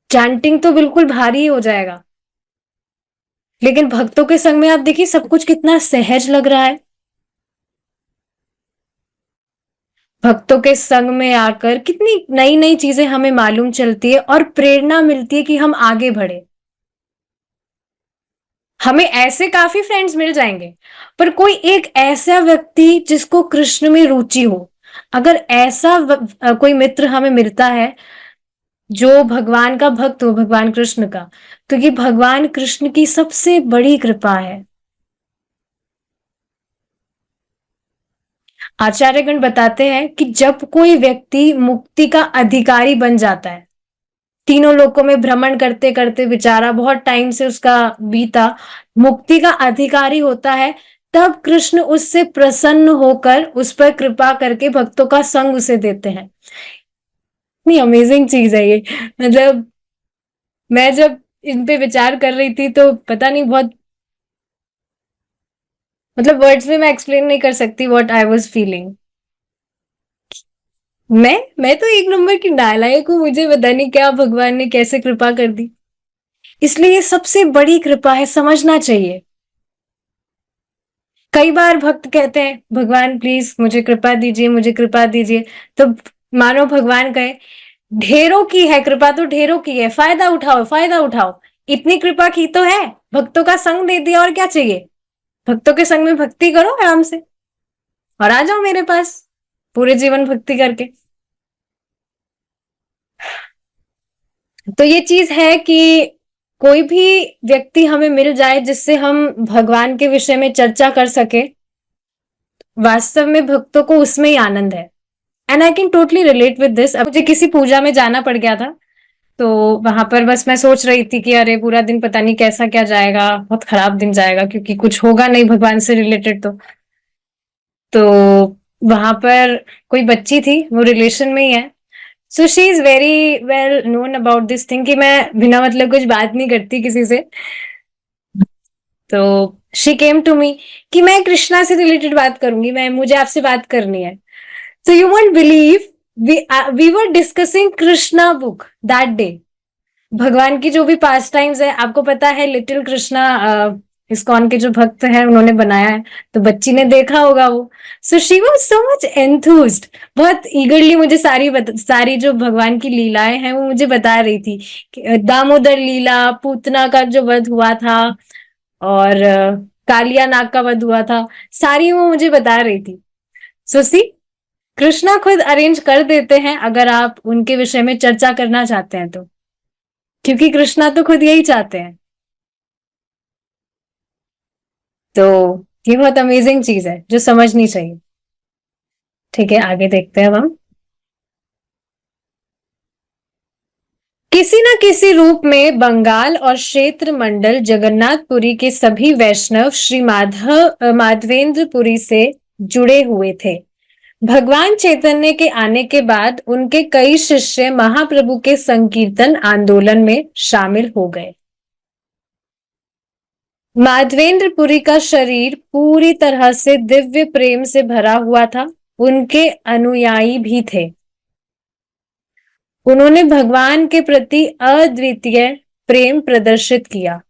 चैंटिंग तो बिल्कुल भारी हो जाएगा, लेकिन भक्तों के संग में आप देखिए सब कुछ कितना सहज लग रहा है। भक्तों के संग में आकर कितनी नई नई चीजें हमें मालूम चलती है, और प्रेरणा मिलती है कि हम आगे बढ़े। हमें ऐसे काफी फ्रेंड्स मिल जाएंगे, पर कोई एक ऐसा व्यक्ति जिसको कृष्ण में रुचि हो, अगर ऐसा कोई मित्र हमें मिलता है जो भगवान का भक्त हो, भगवान कृष्ण का, तो ये भगवान कृष्ण की सबसे बड़ी कृपा है। आचार्यगण बताते हैं कि जब कोई व्यक्ति मुक्ति का अधिकारी बन जाता है, तीनों लोकों में भ्रमण करते करते बेचारा बहुत टाइम से उसका बीता, मुक्ति का अधिकारी होता है, तब कृष्ण उससे प्रसन्न होकर उस पर कृपा करके भक्तों का संग उसे देते हैं। इतनी अमेजिंग चीज है ये। मतलब मैं जब इन पे विचार कर रही थी तो पता नहीं, बहुत मतलब वर्ड्स में मैं एक्सप्लेन नहीं कर सकती व्हाट आई वाज फीलिंग। मैं तो एक नंबर की नालायक हूँ, मुझे पता नहीं क्या भगवान ने कैसे कृपा कर दी। इसलिए ये सबसे बड़ी कृपा है, समझना चाहिए। कई बार भक्त कहते हैं भगवान प्लीज मुझे कृपा दीजिए, मुझे कृपा दीजिए। तो मानो भगवान कहे ढेरों की है कृपा, तो ढेरों की है, फायदा उठाओ, फायदा उठाओ। इतनी कृपा की तो है, भक्तों का संग दे दिया, और क्या चाहिए। भक्तों के संग में भक्ति करो आराम से, और आ जाओ मेरे पास पूरे जीवन भक्ति करके। तो ये चीज है कि कोई भी व्यक्ति हमें मिल जाए जिससे हम भगवान के विषय में चर्चा कर सके, वास्तव में भक्तों को उसमें ही आनंद है। And I can totally relate with this. अब मुझे किसी पूजा में जाना पड़ गया था, तो वहां पर बस मैं सोच रही थी कि अरे पूरा दिन पता नहीं कैसा क्या जाएगा, बहुत खराब दिन जाएगा, क्योंकि कुछ होगा नहीं भगवान से रिलेटेड। तो वहां पर कोई बच्ची थी, वो रिलेशन में ही है। So she is very well known about this thing कि मैं बिना मतलब कुछ बात नहीं करती किसी से। तो शी केम टू मी कि मैं कृष्णा से रिलेटेड बात करूंगी, मैं मुझे आपसे बात करनी है। So you won't believe we were discussing Krishna book that day. भगवान की जो भी पास टाइम्स है, आपको पता है लिटिल कृष्णा इस्कॉन के जो भक्त हैं उन्होंने बनाया है, तो बच्ची ने देखा होगा वो। So she was so much enthused, बहुत ईगरली मुझे सारी जो भगवान की लीलाएं हैं वो मुझे बता रही थी कि दामोदर लीला, पूतना का जो वध हुआ था, और कालिया नाग का वध हुआ था, सारी वो मुझे बता रही थी। सो सी, कृष्णा खुद अरेंज कर देते हैं अगर आप उनके विषय में चर्चा करना चाहते हैं तो, क्योंकि कृष्णा तो खुद यही चाहते हैं। तो ये बहुत अमेजिंग चीज है जो समझनी चाहिए। ठीक है, आगे देखते हैं अब हम। किसी न किसी रूप में बंगाल और क्षेत्र मंडल जगन्नाथपुरी के सभी वैष्णव श्री माधवेंद्रपुरी से जुड़े हुए थे। भगवान चैतन्य के आने के बाद उनके कई शिष्य महाप्रभु के संकीर्तन आंदोलन में शामिल हो गए। माधवेंद्रपुरी का शरीर पूरी तरह से दिव्य प्रेम से भरा हुआ था। उनके अनुयायी भी थे। उन्होंने भगवान के प्रति अद्वितीय प्रेम प्रदर्शित किया।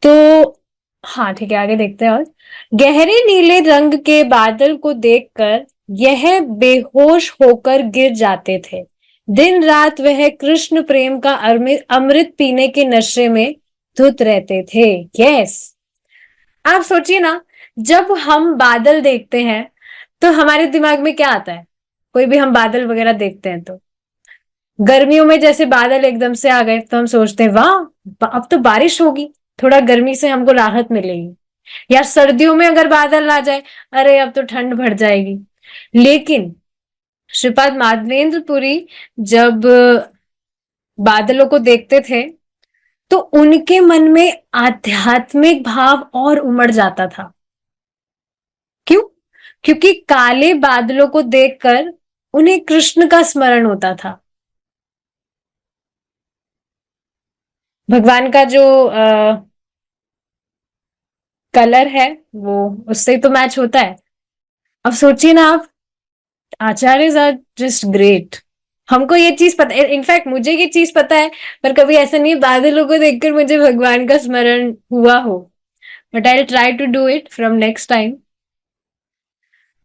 तो हाँ ठीक है, आगे देखते हैं। और गहरे नीले रंग के बादल को देखकर यह बेहोश होकर गिर जाते थे। दिन रात वह कृष्ण प्रेम का अमृत पीने के नशे में धुत रहते थे। यस, आप सोचिए ना, जब हम बादल देखते हैं तो हमारे दिमाग में क्या आता है। कोई भी हम बादल वगैरह देखते हैं तो गर्मियों में जैसे बादल एकदम से आ गए तो हम सोचते हैं वाह अब तो बारिश होगी, थोड़ा गर्मी से हमको राहत मिलेगी। या सर्दियों में अगर बादल आ जाए, अरे अब तो ठंड बढ़ जाएगी। लेकिन श्रीपाद माधवेंद्रपुरी जब बादलों को देखते थे तो उनके मन में आध्यात्मिक भाव और उमड़ जाता था। क्यों? क्योंकि काले बादलों को देखकर उन्हें कृष्ण का स्मरण होता था। भगवान का जो कलर है वो उससे तो मैच होता है। अब सोचिए ना आप, आचार्य आर जस्ट ग्रेट। हमको ये चीज पता है, इनफैक्ट मुझे ये चीज पता है, पर कभी ऐसा नहीं बादलों को देखकर मुझे भगवान का स्मरण हुआ हो। But I try to do it from next time.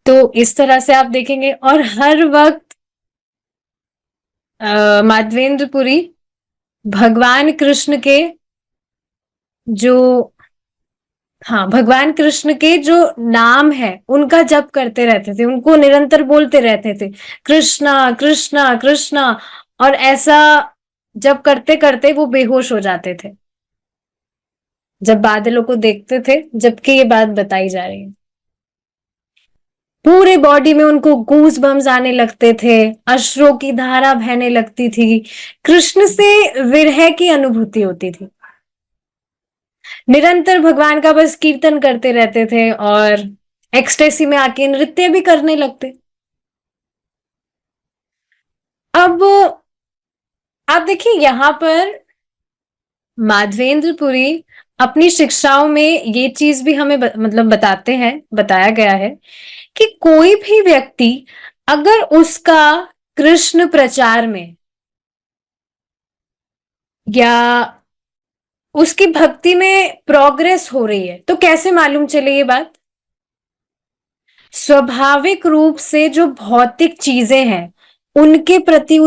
तो इस तरह से आप देखेंगे, और हर वक्त माधवेंद्रपुरी भगवान कृष्ण के जो, हाँ भगवान कृष्ण के जो नाम है उनका जप करते रहते थे, उनको निरंतर बोलते रहते थे कृष्णा कृष्णा कृष्णा। और ऐसा जब करते करते वो बेहोश हो जाते थे जब बादलों को देखते थे, जबकि ये बात बताई जा रही है। पूरे बॉडी में उनको गूज बम्स आने लगते थे, अश्रों की धारा बहने लगती थी, कृष्ण से विरह की अनुभूति होती थी। निरंतर भगवान का बस कीर्तन करते रहते थे और एक्सटेसी में आके नृत्य भी करने लगते। अब आप देखिए यहां पर माधवेंद्रपुरी अपनी शिक्षाओं में ये चीज भी हमें मतलब बताते हैं, बताया गया है कि कोई भी व्यक्ति अगर उसका कृष्ण प्रचार में या उसकी भक्ति में प्रोग्रेस हो रही है। तो कैसे मालूम चले ये बात? स्वाभाविक रूप से जो भौतिक चीजें हैं उनके प्रति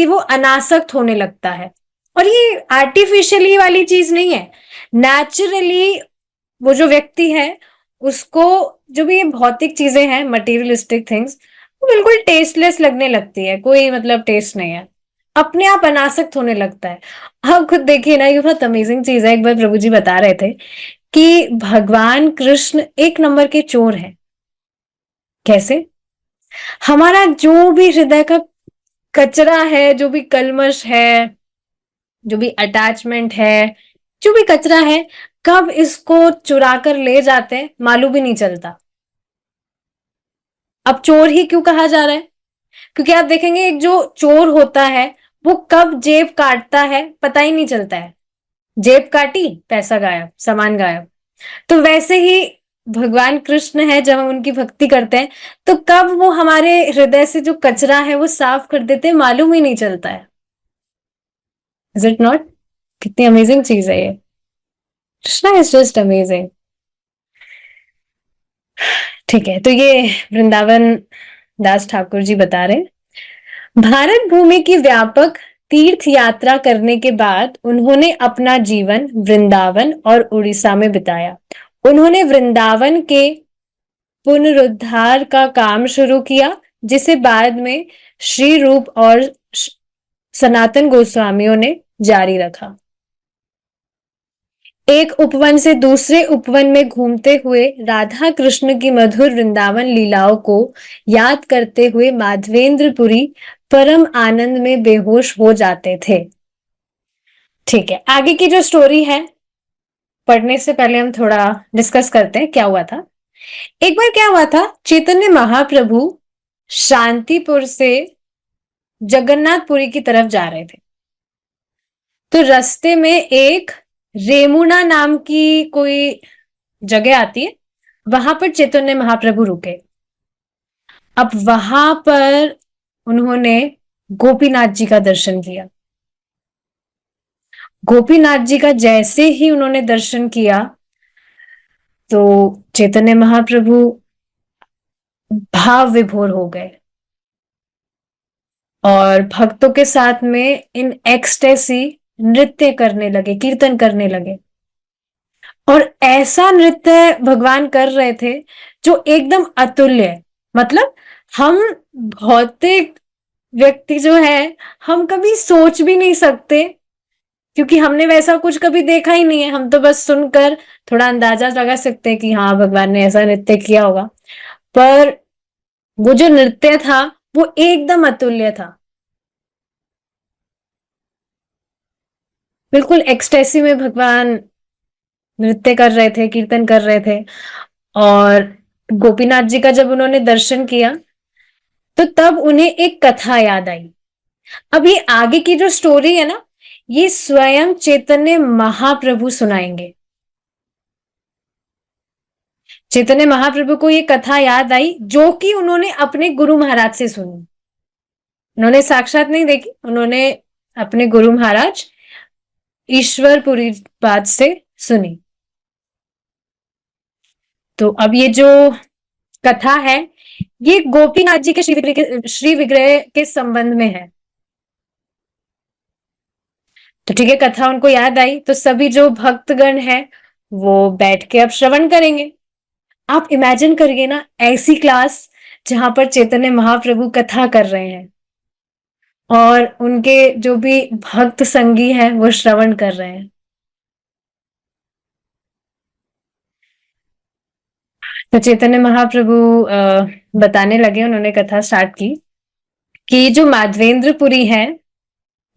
वो अनासक्त होने लगता है। और ये आर्टिफिशियली वाली चीज नहीं है, नेचुरली वो जो व्यक्ति है उसको जो भी ये भौतिक चीजें हैं, मटेरियलिस्टिक थिंग्स, वो बिल्कुल टेस्टलेस लगने लगती है, कोई मतलब टेस्ट नहीं है, अपने आप अनासक्त होने लगता है। आप खुद देखिए ना, ये बहुत अमेजिंग चीज है। एक बार प्रभु जी बता रहे थे कि भगवान कृष्ण एक नंबर के चोर हैं। कैसे? हमारा जो भी हृदय का कचरा है, जो भी कलमश है, जो भी अटैचमेंट है, जो भी कचरा है, कब इसको चुरा कर ले जाते हैं मालूम भी नहीं चलता। अब चोर ही क्यों कहा जा रहा है? क्योंकि आप देखेंगे एक जो चोर होता है वो कब जेब काटता है पता ही नहीं चलता है। जेब काटी, पैसा गायब, सामान गायब। तो वैसे ही भगवान कृष्ण है, जब हम उनकी भक्ति करते हैं तो कब वो हमारे हृदय से जो कचरा है वो साफ कर देते हैं, मालूम ही नहीं चलता है। Is it not? कितनी अमेजिंग चीज है ये। Krishna is just amazing. ठीक है, तो ये वृंदावन दास ठाकुर जी बता रहे हैं, भारत भूमि की व्यापक तीर्थ यात्रा करने के बाद उन्होंने अपना जीवन वृंदावन और उड़ीसा में बिताया। उन्होंने वृंदावन के पुनरुद्धार का काम शुरू किया, जिसे बाद में श्री रूप और सनातन गोस्वामियों ने जारी रखा। एक उपवन से दूसरे उपवन में घूमते हुए राधा कृष्ण की मधुर वृंदावन लीलाओं को याद करते हुए माधवेंद्रपुरी परम आनंद में बेहोश हो जाते थे। ठीक है, आगे की जो स्टोरी है पढ़ने से पहले हम थोड़ा डिस्कस करते हैं क्या हुआ था। एक बार क्या हुआ था, चैतन्य महाप्रभु शांतिपुर से जगन्नाथपुरी की तरफ जा रहे थे। तो रास्ते में एक रेमुना नाम की कोई जगह आती है, वहां पर चैतन्य महाप्रभु रुके। अब वहां पर उन्होंने गोपीनाथ जी का दर्शन किया। गोपीनाथ जी का जैसे ही उन्होंने दर्शन किया तो चैतन्य महाप्रभु भाव विभोर हो गए और भक्तों के साथ में इन एक्सटेसी नृत्य करने लगे, कीर्तन करने लगे। और ऐसा नृत्य भगवान कर रहे थे जो एकदम अतुल्य है। मतलब हम भौतिक व्यक्ति जो है, हम कभी सोच भी नहीं सकते, क्योंकि हमने वैसा कुछ कभी देखा ही नहीं है। हम तो बस सुनकर थोड़ा अंदाजा लगा सकते हैं कि हाँ भगवान ने ऐसा नृत्य किया होगा, पर वो जो नृत्य था वो एकदम अतुल्य था। बिल्कुल एक्सटेसी में भगवान नृत्य कर रहे थे, कीर्तन कर रहे थे। और गोपीनाथ जी का जब उन्होंने दर्शन किया तो तब उन्हें एक कथा याद आई। अब ये आगे की जो स्टोरी है ना, ये स्वयं चैतन्य महाप्रभु सुनाएंगे। चैतन्य महाप्रभु को ये कथा याद आई जो कि उन्होंने अपने गुरु महाराज से सुनी। उन्होंने साक्षात नहीं देखी, उन्होंने अपने गुरु महाराज ईश्वरपुरी पाद से सुनी। तो अब ये जो कथा है ये गोपीनाथ जी के श्री विग्रह के संबंध में है। तो ठीक है, कथा उनको याद आई तो सभी जो भक्तगण है वो बैठ के अब श्रवण करेंगे। आप इमेजिन करिए ना, ऐसी क्लास जहां पर चैतन्य महाप्रभु कथा कर रहे हैं और उनके जो भी भक्त संगी हैं वो श्रवण कर रहे हैं। तो चैतन्य महाप्रभु बताने लगे, उन्होंने कथा स्टार्ट की कि जो माधवेंद्रपुरी है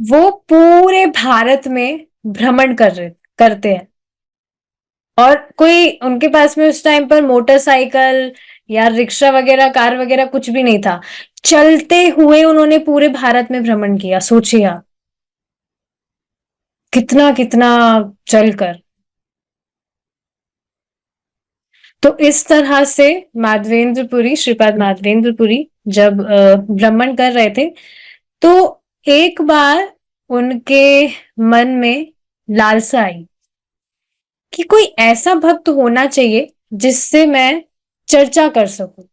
वो पूरे भारत में भ्रमण करते हैं। और कोई उनके पास में उस टाइम पर मोटरसाइकिल या रिक्शा वगैरह, कार वगैरह कुछ भी नहीं था। चलते हुए उन्होंने पूरे भारत में भ्रमण किया। सोचिए आप, कितना कितना चलकर। तो इस तरह से माधवेंद्रपुरी, श्रीपाद माधवेंद्रपुरी जब भ्रमण कर रहे थे तो एक बार उनके मन में लालसा आई कि कोई ऐसा भक्त होना चाहिए जिससे मैं चर्चा कर सकूं।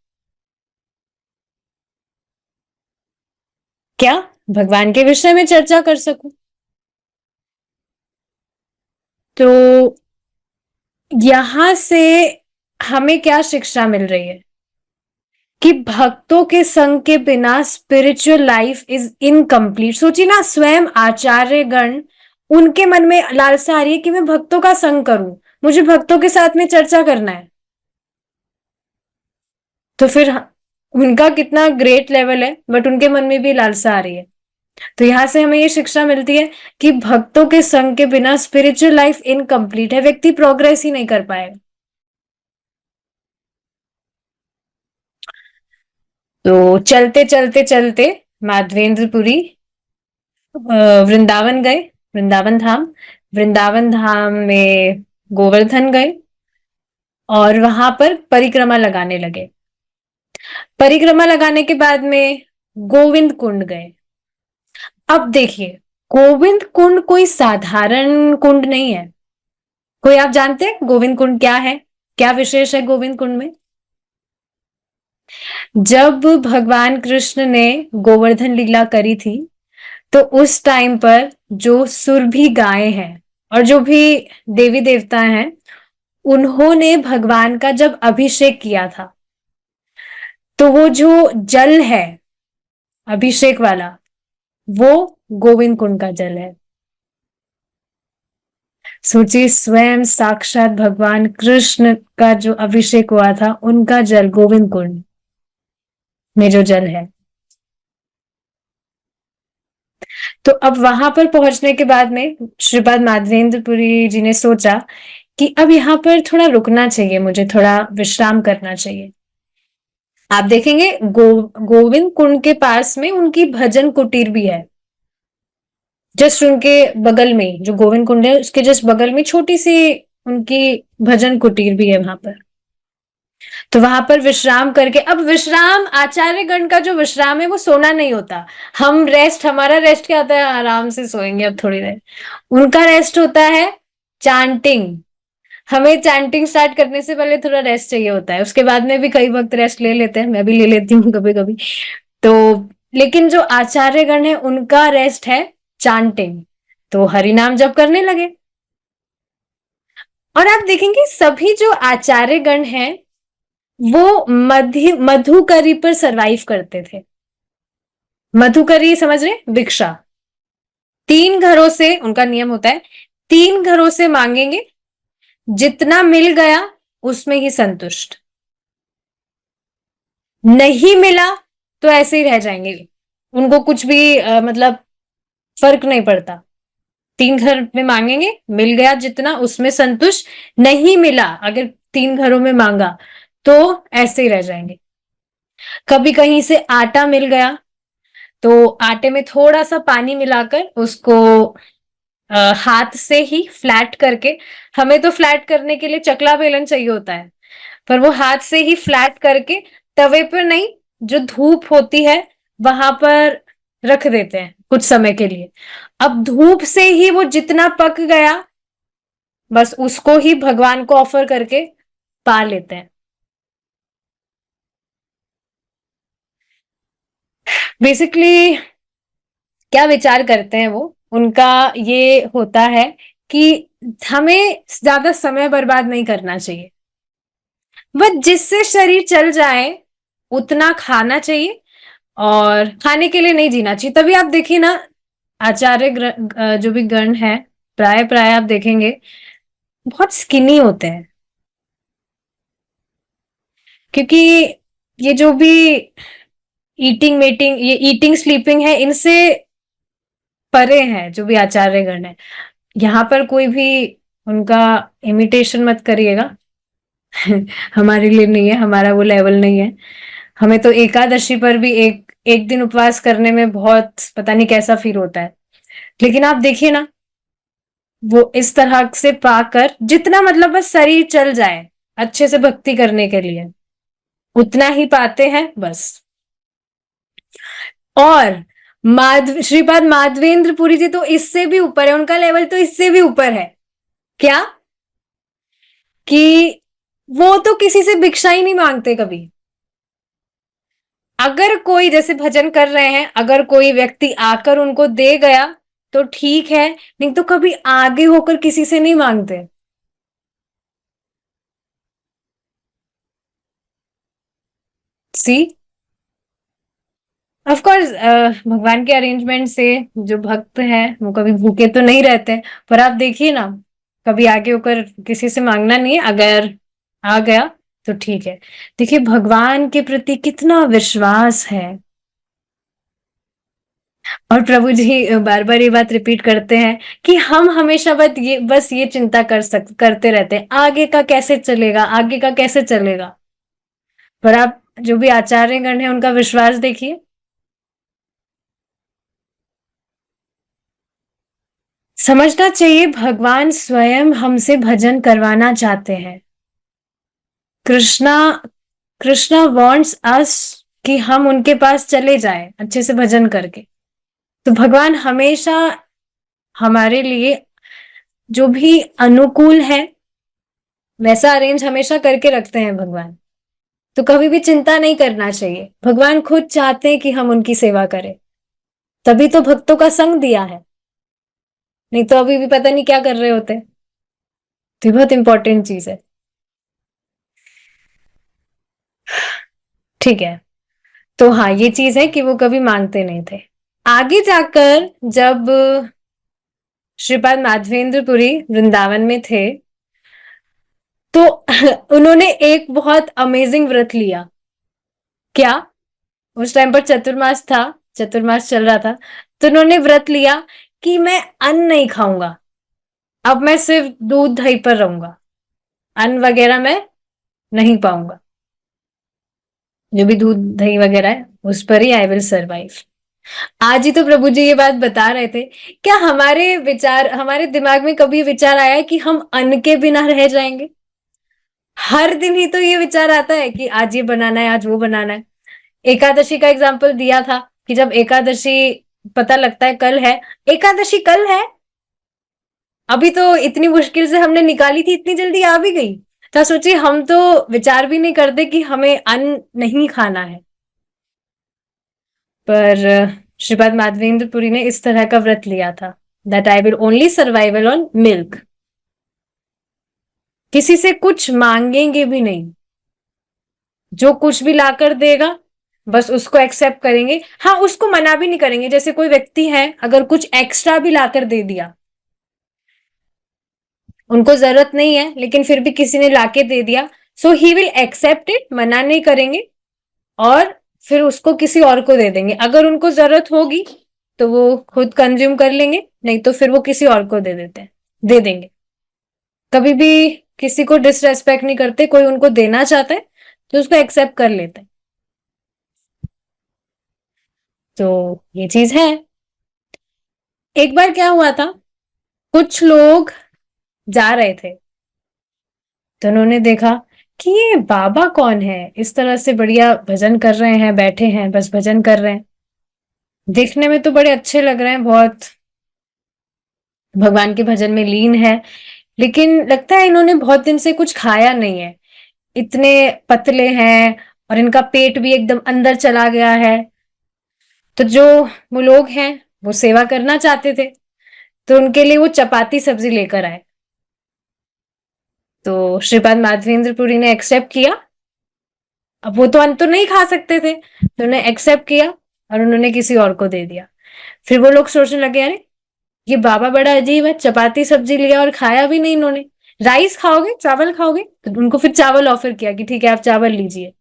क्या? भगवान के विषय में चर्चा कर सकूं। तो यहां से हमें क्या शिक्षा मिल रही है कि भक्तों के संग के बिना स्पिरिचुअल लाइफ इज इनकम्प्लीट। सोचिए ना, स्वयं आचार्य गण, उनके मन में लालसा आ रही है कि मैं भक्तों का संग करूं, मुझे भक्तों के साथ में चर्चा करना है। तो फिर उनका कितना ग्रेट लेवल है, बट उनके मन में भी लालसा आ रही है। तो यहां से हमें ये शिक्षा मिलती है कि भक्तों के संग के बिना स्पिरिचुअल लाइफ इनकम्प्लीट है, व्यक्ति प्रोग्रेस ही नहीं कर पाएगा। तो चलते चलते चलते माधवेंद्रपुरी वृंदावन गए, वृंदावन धाम। वृंदावन धाम में गोवर्धन गए और वहां पर परिक्रमा लगाने लगे। परिक्रमा लगाने के बाद में गोविंद कुंड गए। अब देखिए, गोविंद कुंड कोई साधारण कुंड नहीं है। कोई आप जानते हैं गोविंद कुंड क्या है? क्या विशेष है गोविंद कुंड में? जब भगवान कृष्ण ने गोवर्धन लीला करी थी, तो उस टाइम पर जो सुरभि गायें हैं और जो भी देवी देवता हैं, उन्होंने भगवान का जब अभिषेक किया था, तो वो जो जल है अभिषेक वाला, वो गोविंद कुंड का जल है। सोचिए, स्वयं साक्षात भगवान कृष्ण का जो अभिषेक हुआ था, उनका जल गोविंद कुंड में जो जल है। तो अब वहां पर पहुंचने के बाद में श्रीपाद माधवेंद्रपुरी जी ने सोचा कि अब यहाँ पर थोड़ा रुकना चाहिए, मुझे थोड़ा विश्राम करना चाहिए। आप देखेंगे गोविंद कुंड के पास में उनकी भजन कुटीर भी है। जस्ट उनके बगल में जो गोविंद कुंड है, उसके जस्ट बगल में छोटी सी उनकी भजन कुटीर भी है वहां पर। तो वहां पर विश्राम करके, अब विश्राम, आचार्य गण का जो विश्राम है वो सोना नहीं होता। हम रेस्ट, हमारा रेस्ट क्या होता है? आराम से सोएंगे अब थोड़ी देर। उनका रेस्ट होता है चांटिंग। हमें चैंटिंग स्टार्ट करने से पहले थोड़ा रेस्ट चाहिए होता है, उसके बाद में भी कई वक्त रेस्ट ले लेते हैं, मैं भी ले लेती हूँ कभी कभी। तो लेकिन जो आचार्य गण है, उनका रेस्ट है चांटिंग। तो हरि नाम जप करने लगे। और आप देखेंगे सभी जो आचार्य गण हैं, वो मधुकरी पर सरवाइव करते थे। मधुकरी समझ रहे? भिक्षा। 3 घरों से उनका नियम होता है, 3 घरों से मांगेंगे, जितना मिल गया उसमें ही संतुष्ट। नहीं मिला तो ऐसे ही रह जाएंगे, उनको कुछ भी मतलब फर्क नहीं पड़ता। 3 घर में मांगेंगे, मिल गया जितना उसमें संतुष्ट, नहीं मिला अगर 3 घरों में मांगा तो ऐसे ही रह जाएंगे। कभी कहीं से आटा मिल गया तो आटे में थोड़ा सा पानी मिलाकर उसको हाथ से ही फ्लैट करके, हमें तो फ्लैट करने के लिए चकला बेलन चाहिए होता है, पर वो हाथ से ही फ्लैट करके तवे पर नहीं, जो धूप होती है वहां पर रख देते हैं कुछ समय के लिए। अब धूप से ही वो जितना पक गया, बस उसको ही भगवान को ऑफर करके पा लेते हैं। बेसिकली क्या विचार करते हैं वो, उनका ये होता है कि हमें ज्यादा समय बर्बाद नहीं करना चाहिए, बस जिससे शरीर चल जाए उतना खाना चाहिए, और खाने के लिए नहीं जीना चाहिए। तभी आप देखिए ना, आचार्य जो भी गण है, प्राय प्राय आप देखेंगे बहुत स्किनी होते हैं, क्योंकि ये जो भी ईटिंग मीटिंग, ये ईटिंग स्लीपिंग है, इनसे परे हैं जो भी आचार्य गण है। यहाँ पर कोई भी उनका इमिटेशन मत करिएगा। हमारे लिए नहीं है, हमारा वो लेवल नहीं है। हमें तो एकादशी पर भी एक एक दिन उपवास करने में बहुत पता नहीं कैसा फील होता है। लेकिन आप देखिए ना, वो इस तरह से पाकर जितना, मतलब बस शरीर चल जाए अच्छे से भक्ति करने के लिए, उतना ही पाते हैं बस। और श्रीपाद माधवेंद्र पुरी जी तो इससे भी ऊपर है, उनका लेवल तो इससे भी ऊपर है। क्या? कि वो तो किसी से भिक्षा ही नहीं मांगते कभी। अगर कोई जैसे भजन कर रहे हैं, अगर कोई व्यक्ति आकर उनको दे गया तो ठीक है, नहीं तो कभी आगे होकर किसी से नहीं मांगते। सी, ऑफ कोर्स भगवान के अरेंजमेंट से जो भक्त हैं वो कभी भूखे तो नहीं रहते, पर आप देखिए ना, कभी आगे होकर किसी से मांगना नहीं है, अगर आ गया तो ठीक है। देखिए भगवान के प्रति कितना विश्वास है। और प्रभु जी बार बार ये बात रिपीट करते हैं कि हम हमेशा बस ये चिंता करते रहते हैं, आगे का कैसे चलेगा, आगे का कैसे चलेगा। पर आप जो भी आचार्यगण हैं उनका विश्वास देखिए। समझना चाहिए भगवान स्वयं हमसे भजन करवाना चाहते हैं। कृष्णा कृष्णा वांट्स अस कि हम उनके पास चले जाएं अच्छे से भजन करके। तो भगवान हमेशा हमारे लिए जो भी अनुकूल है वैसा अरेंज हमेशा करके रखते हैं भगवान। तो कभी भी चिंता नहीं करना चाहिए, भगवान खुद चाहते हैं कि हम उनकी सेवा करें, तभी तो भक्तों का संग दिया है, नहीं तो अभी भी पता नहीं क्या कर रहे होते। तो ये बहुत इंपॉर्टेंट चीज है। ठीक है, तो हाँ ये चीज है कि वो कभी मांगते नहीं थे। आगे जाकर जब श्रीपाद माधवेंद्र पुरी वृंदावन में थे तो उन्होंने एक बहुत अमेजिंग व्रत लिया। क्या? उस टाइम पर चतुर्मास था, चतुर्मास चल रहा था, तो उन्होंने व्रत लिया कि मैं अन्न नहीं खाऊंगा, अब मैं सिर्फ दूध दही पर रहूंगा, अन्न वगैरह मैं नहीं पाऊंगा, जो भी दूध दही वगैरह है उस पर ही आई विल सर्वाइव। आज ही तो प्रभु जी ये बात बता रहे थे। क्या हमारे दिमाग में कभी विचार आया कि हम अन्न के बिना रह जाएंगे? हर दिन ही तो ये विचार आता है कि आज ये बनाना है, आज वो बनाना है। एकादशी का एग्जाम्पल दिया था कि जब एकादशी पता लगता है कल है, एकादशी कल है, अभी तो इतनी मुश्किल से हमने निकाली थी, इतनी जल्दी आ भी गई। तो सोचिए हम तो विचार भी नहीं करते कि हमें अन्न नहीं खाना है। पर श्रीपाद माधवेंद्र पुरी ने इस तरह का व्रत लिया था, that I will only survival on milk. किसी से कुछ मांगेंगे भी नहीं, जो कुछ भी लाकर देगा बस उसको एक्सेप्ट करेंगे। हाँ, उसको मना भी नहीं करेंगे। जैसे कोई व्यक्ति है अगर कुछ एक्स्ट्रा भी लाकर दे दिया, उनको जरूरत नहीं है लेकिन फिर भी किसी ने लाके दे दिया, सो ही विल एक्सेप्ट इट, मना नहीं करेंगे और फिर उसको किसी और को दे देंगे। अगर उनको जरूरत होगी तो वो खुद कंज्यूम कर लेंगे, नहीं तो फिर वो किसी और को दे देंगे। कभी भी किसी को डिसरेस्पेक्ट नहीं करते, कोई उनको देना चाहता है तो उसको एक्सेप्ट कर लेते हैं। तो ये चीज है। एक बार क्या हुआ था, कुछ लोग जा रहे थे तो उन्होंने देखा कि ये बाबा कौन है, इस तरह से बढ़िया भजन कर रहे हैं, बैठे हैं बस भजन कर रहे हैं, देखने में तो बड़े अच्छे लग रहे हैं, बहुत भगवान के भजन में लीन है, लेकिन लगता है इन्होंने बहुत दिन से कुछ खाया नहीं है, इतने पतले हैं और इनका पेट भी एकदम अंदर चला गया है। तो जो वो लोग हैं वो सेवा करना चाहते थे, तो उनके लिए वो चपाती सब्जी लेकर आए। तो श्रीपाद माधवेंद्र पुरी ने एक्सेप्ट किया। अब वो तो अन्न तो नहीं खा सकते थे, तो उन्होंने एक्सेप्ट किया और उन्होंने किसी और को दे दिया। फिर वो लोग सोचने लगे, अरे ये बाबा बड़ा अजीब है, चपाती सब्जी लिया और खाया भी नहीं इन्होंने, राइस खाओगे, चावल खाओगे? तो उनको फिर चावल ऑफर किया कि ठीक है आप चावल लीजिए।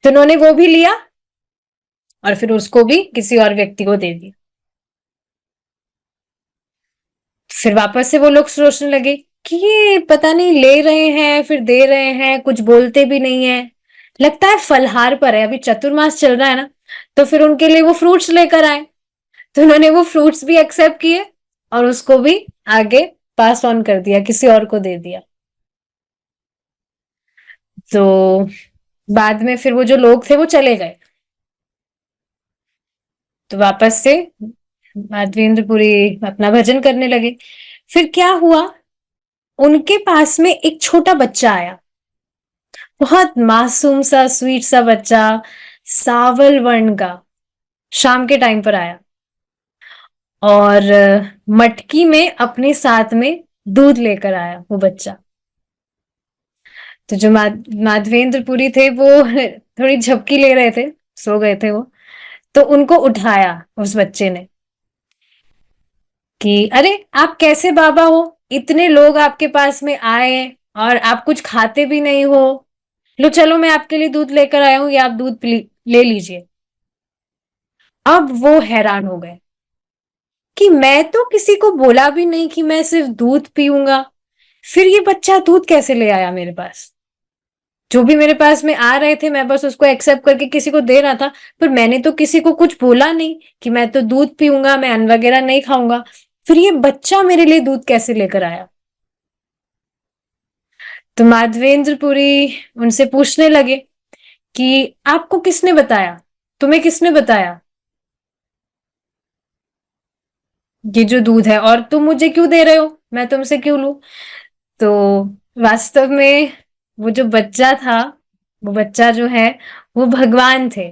तो उन्होंने वो भी लिया और फिर उसको भी किसी और व्यक्ति को दे दिया। फिर वापस से वो लोग सोचने लगे कि ये पता नहीं ले रहे हैं फिर दे रहे हैं, कुछ बोलते भी नहीं है, लगता है फलहार पर है, अभी चतुर्मास चल रहा है ना। तो फिर उनके लिए वो फ्रूट्स लेकर आए, तो उन्होंने वो फ्रूट्स भी एक्सेप्ट किए और उसको भी आगे पास ऑन कर दिया, किसी और को दे दिया। तो बाद में फिर वो जो लोग थे वो चले गए। तो वापस से माधवेंद्रपुरी अपना भजन करने लगे। फिर क्या हुआ, उनके पास में एक छोटा बच्चा आया, बहुत मासूम सा स्वीट सा बच्चा, सावल वर्ण का, शाम के टाइम पर आया और मटकी में अपने साथ में दूध लेकर आया वो बच्चा। तो जो माधवेंद्रपुरी थे वो थोड़ी झपकी ले रहे थे, सो गए थे वो, तो उनको उठाया उस बच्चे ने कि अरे आप कैसे बाबा हो, इतने लोग आपके पास में आए और आप कुछ खाते भी नहीं हो, लो चलो मैं आपके लिए दूध लेकर आया हूं, ये आप दूध ले लीजिए। अब वो हैरान हो गए कि मैं तो किसी को बोला भी नहीं कि मैं सिर्फ दूध पीऊंगा, फिर ये बच्चा दूध कैसे ले आया मेरे पास। जो भी मेरे पास में आ रहे थे मैं बस उसको एक्सेप्ट करके किसी को दे रहा था, पर मैंने तो किसी को कुछ बोला नहीं कि मैं तो दूध पीऊंगा, मैं अन्न वगैरह नहीं खाऊंगा, फिर ये बच्चा मेरे लिए दूध कैसे लेकर आया। तो माधवेंद्रपुरी उनसे पूछने लगे कि आपको किसने बताया, तुम्हें किसने बताया ये जो दूध है, और तुम मुझे क्यों दे रहे हो, मैं तुमसे क्यों लूं। तो वास्तव में वो जो बच्चा था, वो बच्चा जो है वो भगवान थे।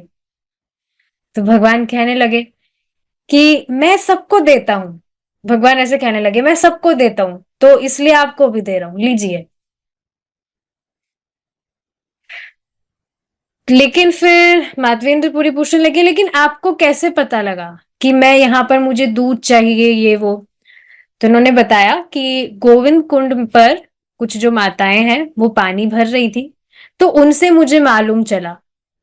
तो भगवान कहने लगे कि मैं सबको देता हूं, भगवान ऐसे कहने लगे मैं सबको देता हूं तो इसलिए आपको भी दे रहा हूं, लीजिए। लेकिन फिर माधवेंद्रपुरी पूछने लगे लेकिन आपको कैसे पता लगा कि मैं यहाँ पर मुझे दूध चाहिए ये वो। तो उन्होंने बताया कि गोविंद कुंड पर कुछ जो माताएं हैं वो पानी भर रही थी, तो उनसे मुझे मालूम चला।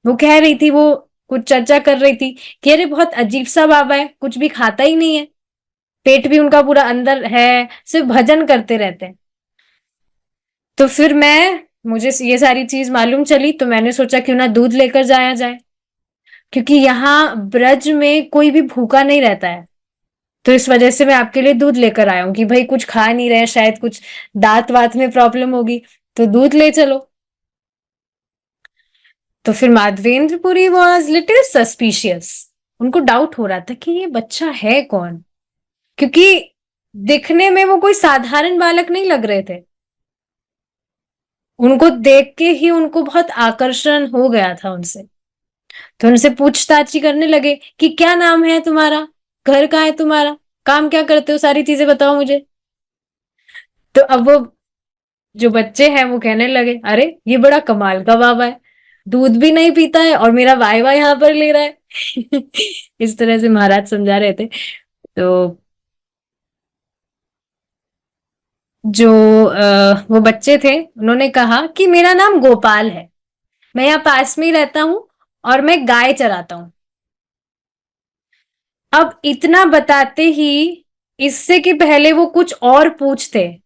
वो कह रही थी, वो कुछ चर्चा कर रही थी कि अरे बहुत अजीब सा बाबा है, कुछ भी खाता ही नहीं है, पेट भी उनका पूरा अंदर है, सिर्फ भजन करते रहते हैं। तो फिर मुझे ये सारी चीज मालूम चली, तो मैंने सोचा क्यों ना दूध लेकर जाया जाए, क्योंकि यहाँ ब्रज में कोई भी भूखा नहीं रहता है। तो इस वजह से मैं आपके लिए दूध लेकर आया हूँ कि भाई कुछ खा नहीं रहे, शायद कुछ दांत वात में प्रॉब्लम होगी, तो दूध ले चलो। तो फिर माधवेंद्रपुरी वॉज लिटिल सस्पिशियस, उनको डाउट हो रहा था कि ये बच्चा है कौन, क्योंकि दिखने में वो कोई साधारण बालक नहीं लग रहे थे। उनको देख के ही उनको बहुत आकर्षण हो गया था उनसे। तो उनसे पूछताछ करने लगे कि क्या नाम है तुम्हारा, घर कहाँ है तुम्हारा, काम क्या करते हो, सारी चीजें बताओ मुझे। तो अब वो जो बच्चे हैं वो कहने लगे अरे ये बड़ा कमाल का बाबा है, दूध भी नहीं पीता है और मेरा वाइवा यहाँ पर ले रहा है। इस तरह से महाराज समझा रहे थे। तो जो वो बच्चे थे उन्होंने कहा कि मेरा नाम गोपाल है, मैं यहाँ पास में ही रहता हूँ और मैं गाय चराता हूँ। अब इतना बताते ही, इससे कि पहले वो कुछ और पूछते,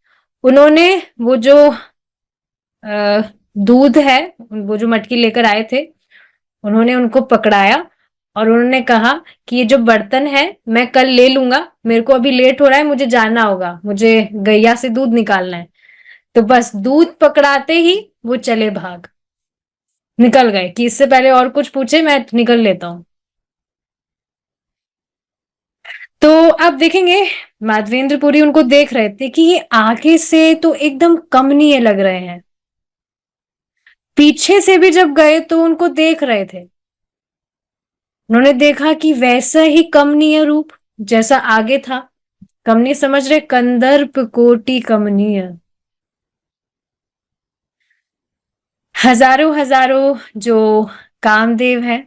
उन्होंने वो जो दूध है, वो जो मटकी लेकर आए थे, उन्होंने उनको पकड़ाया और उन्होंने कहा कि ये जो बर्तन है मैं कल ले लूंगा, मेरे को अभी लेट हो रहा है, मुझे जाना होगा, मुझे गैया से दूध निकालना है। तो बस दूध पकड़ाते ही वो चले भाग निकल गए कि इससे पहले और कुछ पूछे मैं निकल लेता हूँ। तो आप देखेंगे माधवेंद्रपुरी उनको देख रहे थे कि ये आगे से तो एकदम कमनीय लग रहे हैं, पीछे से भी जब गए तो उनको देख रहे थे, उन्होंने देखा कि वैसा ही कमनीय रूप जैसा आगे था। कमनीय समझ रहे, कंदर्प कोटि कमनीय, हजारों हजारों जो कामदेव है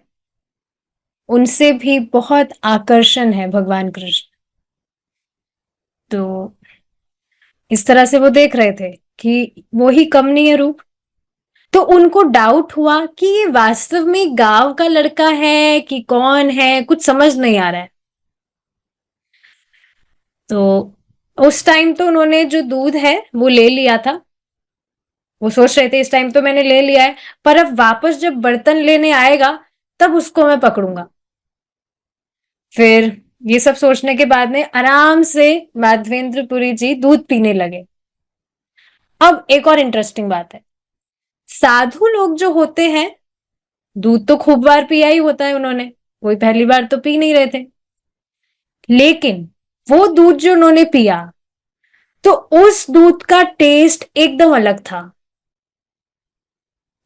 उनसे भी बहुत आकर्षण है भगवान कृष्ण। तो इस तरह से वो देख रहे थे कि वो ही कमनीय रूप। तो उनको डाउट हुआ कि ये वास्तव में गांव का लड़का है कि कौन है, कुछ समझ नहीं आ रहा है। तो उस टाइम तो उन्होंने जो दूध है वो ले लिया था, वो सोच रहे थे इस टाइम तो मैंने ले लिया है, पर अब वापस जब बर्तन लेने आएगा तब उसको मैं पकड़ूंगा। फिर ये सब सोचने के बाद में आराम से माधवेंद्रपुरी जी दूध पीने लगे। अब एक और इंटरेस्टिंग बात है, साधु लोग जो होते हैं, दूध तो खूब बार पिया ही होता है उन्होंने, कोई पहली बार तो पी नहीं रहे थे। लेकिन वो दूध जो उन्होंने पिया, तो उस दूध का टेस्ट एकदम अलग था।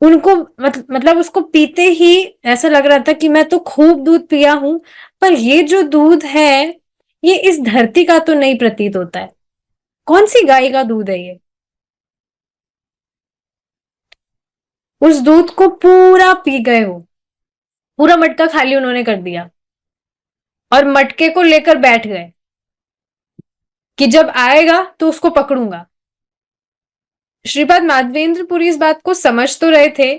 उनको मतलब उसको पीते ही ऐसा लग रहा था कि मैं तो खूब दूध पिया हूं, पर ये जो दूध है, ये इस धरती का तो नहीं प्रतीत होता है। कौन सी गाय का दूध है ये? उस दूध को पूरा पी गए हो, पूरा मटका खाली उन्होंने कर दिया, और मटके को लेकर बैठ गए कि जब आएगा तो उसको पकड़ूंगा। श्रीपाद माधवेंद्रपुरी इस बात को समझ तो रहे थे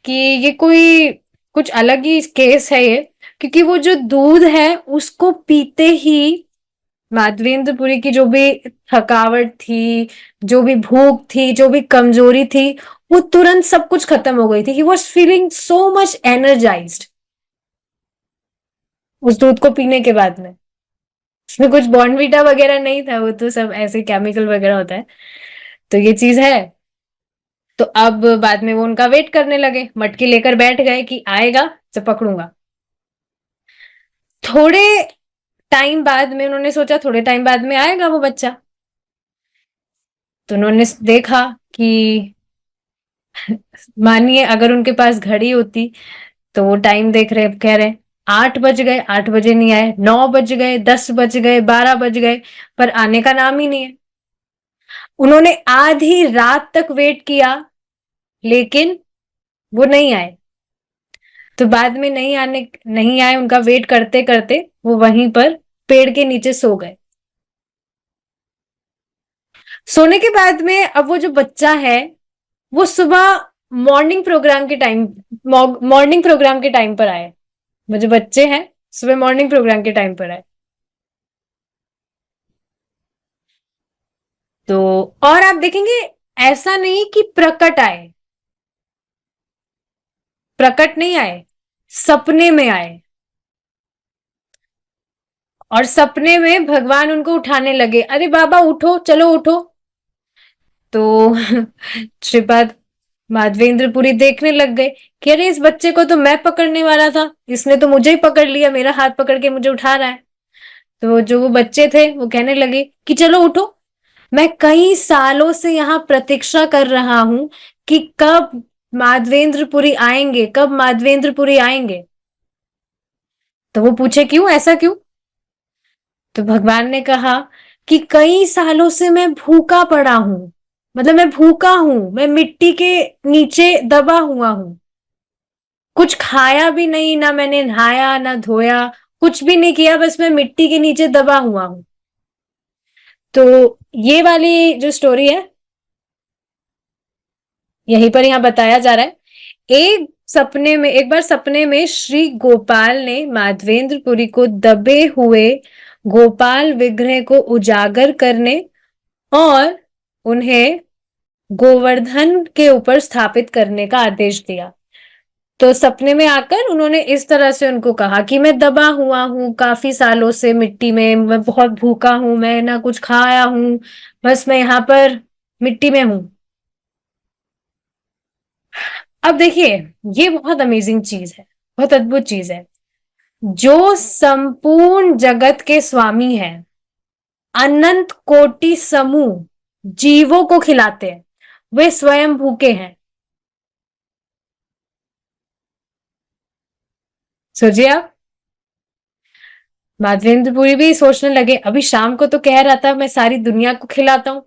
कि ये कोई कुछ अलग ही केस है ये, क्योंकि वो जो दूध है उसको पीते ही माधवेंद्रपुरी की जो भी थकावट थी, जो भी भूख थी, जो भी कमजोरी थी, वो तुरंत सब कुछ खत्म हो गई थी। He was feeling so much energised उस दूध को पीने के बाद में। उसमें कुछ बॉर्नवीटा वगैरह नहीं था, वो तो सब ऐसे केमिकल वगैरह होता है। तो ये चीज है। तो अब बाद में वो उनका वेट करने लगे, मटकी लेकर बैठ गए कि आएगा तो पकड़ूंगा। थोड़े टाइम बाद में उन्होंने सोचा थोड़े टाइम बाद में आएगा वो बच्चा। तो उन्होंने देखा कि मानिए अगर उनके पास घड़ी होती तो वो टाइम देख रहे, कह रहे 8 बज गए, 8 बजे नहीं आए, 9 बज गए, 10 बज गए, 12 बज गए, पर आने का नाम ही नहीं है। उन्होंने आधी रात तक वेट किया, लेकिन वो नहीं आए। तो बाद में नहीं आए, उनका वेट करते करते वो वहीं पर पेड़ के नीचे सो गए। सोने के बाद में अब वो जो बच्चा है, वो सुबह मॉर्निंग प्रोग्राम के टाइम पर आए। वो जो बच्चे हैं सुबह मॉर्निंग प्रोग्राम के टाइम पर आए। तो और आप देखेंगे, ऐसा नहीं कि प्रकट आए, प्रकट नहीं आए, सपने में आए। और सपने में भगवान उनको उठाने लगे, अरे बाबा उठो, चलो उठो। तो श्रीपाद माधवेंद्रपुरी देखने लग गए कि अरे इस बच्चे को तो मैं पकड़ने वाला था, इसने तो मुझे ही पकड़ लिया, मेरा हाथ पकड़ के मुझे उठा रहा है। तो जो वो बच्चे थे वो कहने लगे कि चलो उठो, मैं कई सालों से यहाँ प्रतीक्षा कर रहा हूं कि कब माधवेंद्रपुरी आएंगे, कब माधवेंद्रपुरी आएंगे। तो वो पूछे क्यों, ऐसा क्यों? तो भगवान ने कहा कि कई सालों से मैं भूखा पड़ा हूं, मतलब मैं भूखा हूं, मैं मिट्टी के नीचे दबा हुआ हूं, कुछ खाया भी नहीं, ना मैंने नहाया ना धोया, कुछ भी नहीं किया, बस मैं मिट्टी के नीचे दबा हुआ हूं। तो ये वाली जो स्टोरी है, यहीं पर यहाँ बताया जा रहा है। एक बार सपने में श्री गोपाल ने माधवेंद्रपुरी को दबे हुए गोपाल विग्रह को उजागर करने और उन्हें गोवर्धन के ऊपर स्थापित करने का आदेश दिया। तो सपने में आकर उन्होंने इस तरह से उनको कहा कि मैं दबा हुआ हूं काफी सालों से मिट्टी में, मैं बहुत भूखा हूं, मैं ना कुछ खाया हूं, बस मैं यहाँ पर मिट्टी में हूं। अब देखिए, ये बहुत अमेजिंग चीज है, बहुत अद्भुत चीज है। जो संपूर्ण जगत के स्वामी हैं, अनंत कोटि समूह जीवों को खिलाते हैं, वे स्वयं भूखे हैं। सोचिए आप। माधवेंद्रपुरी भी सोचने लगे, अभी शाम को तो कह रहा था मैं सारी दुनिया को खिलाता हूँ,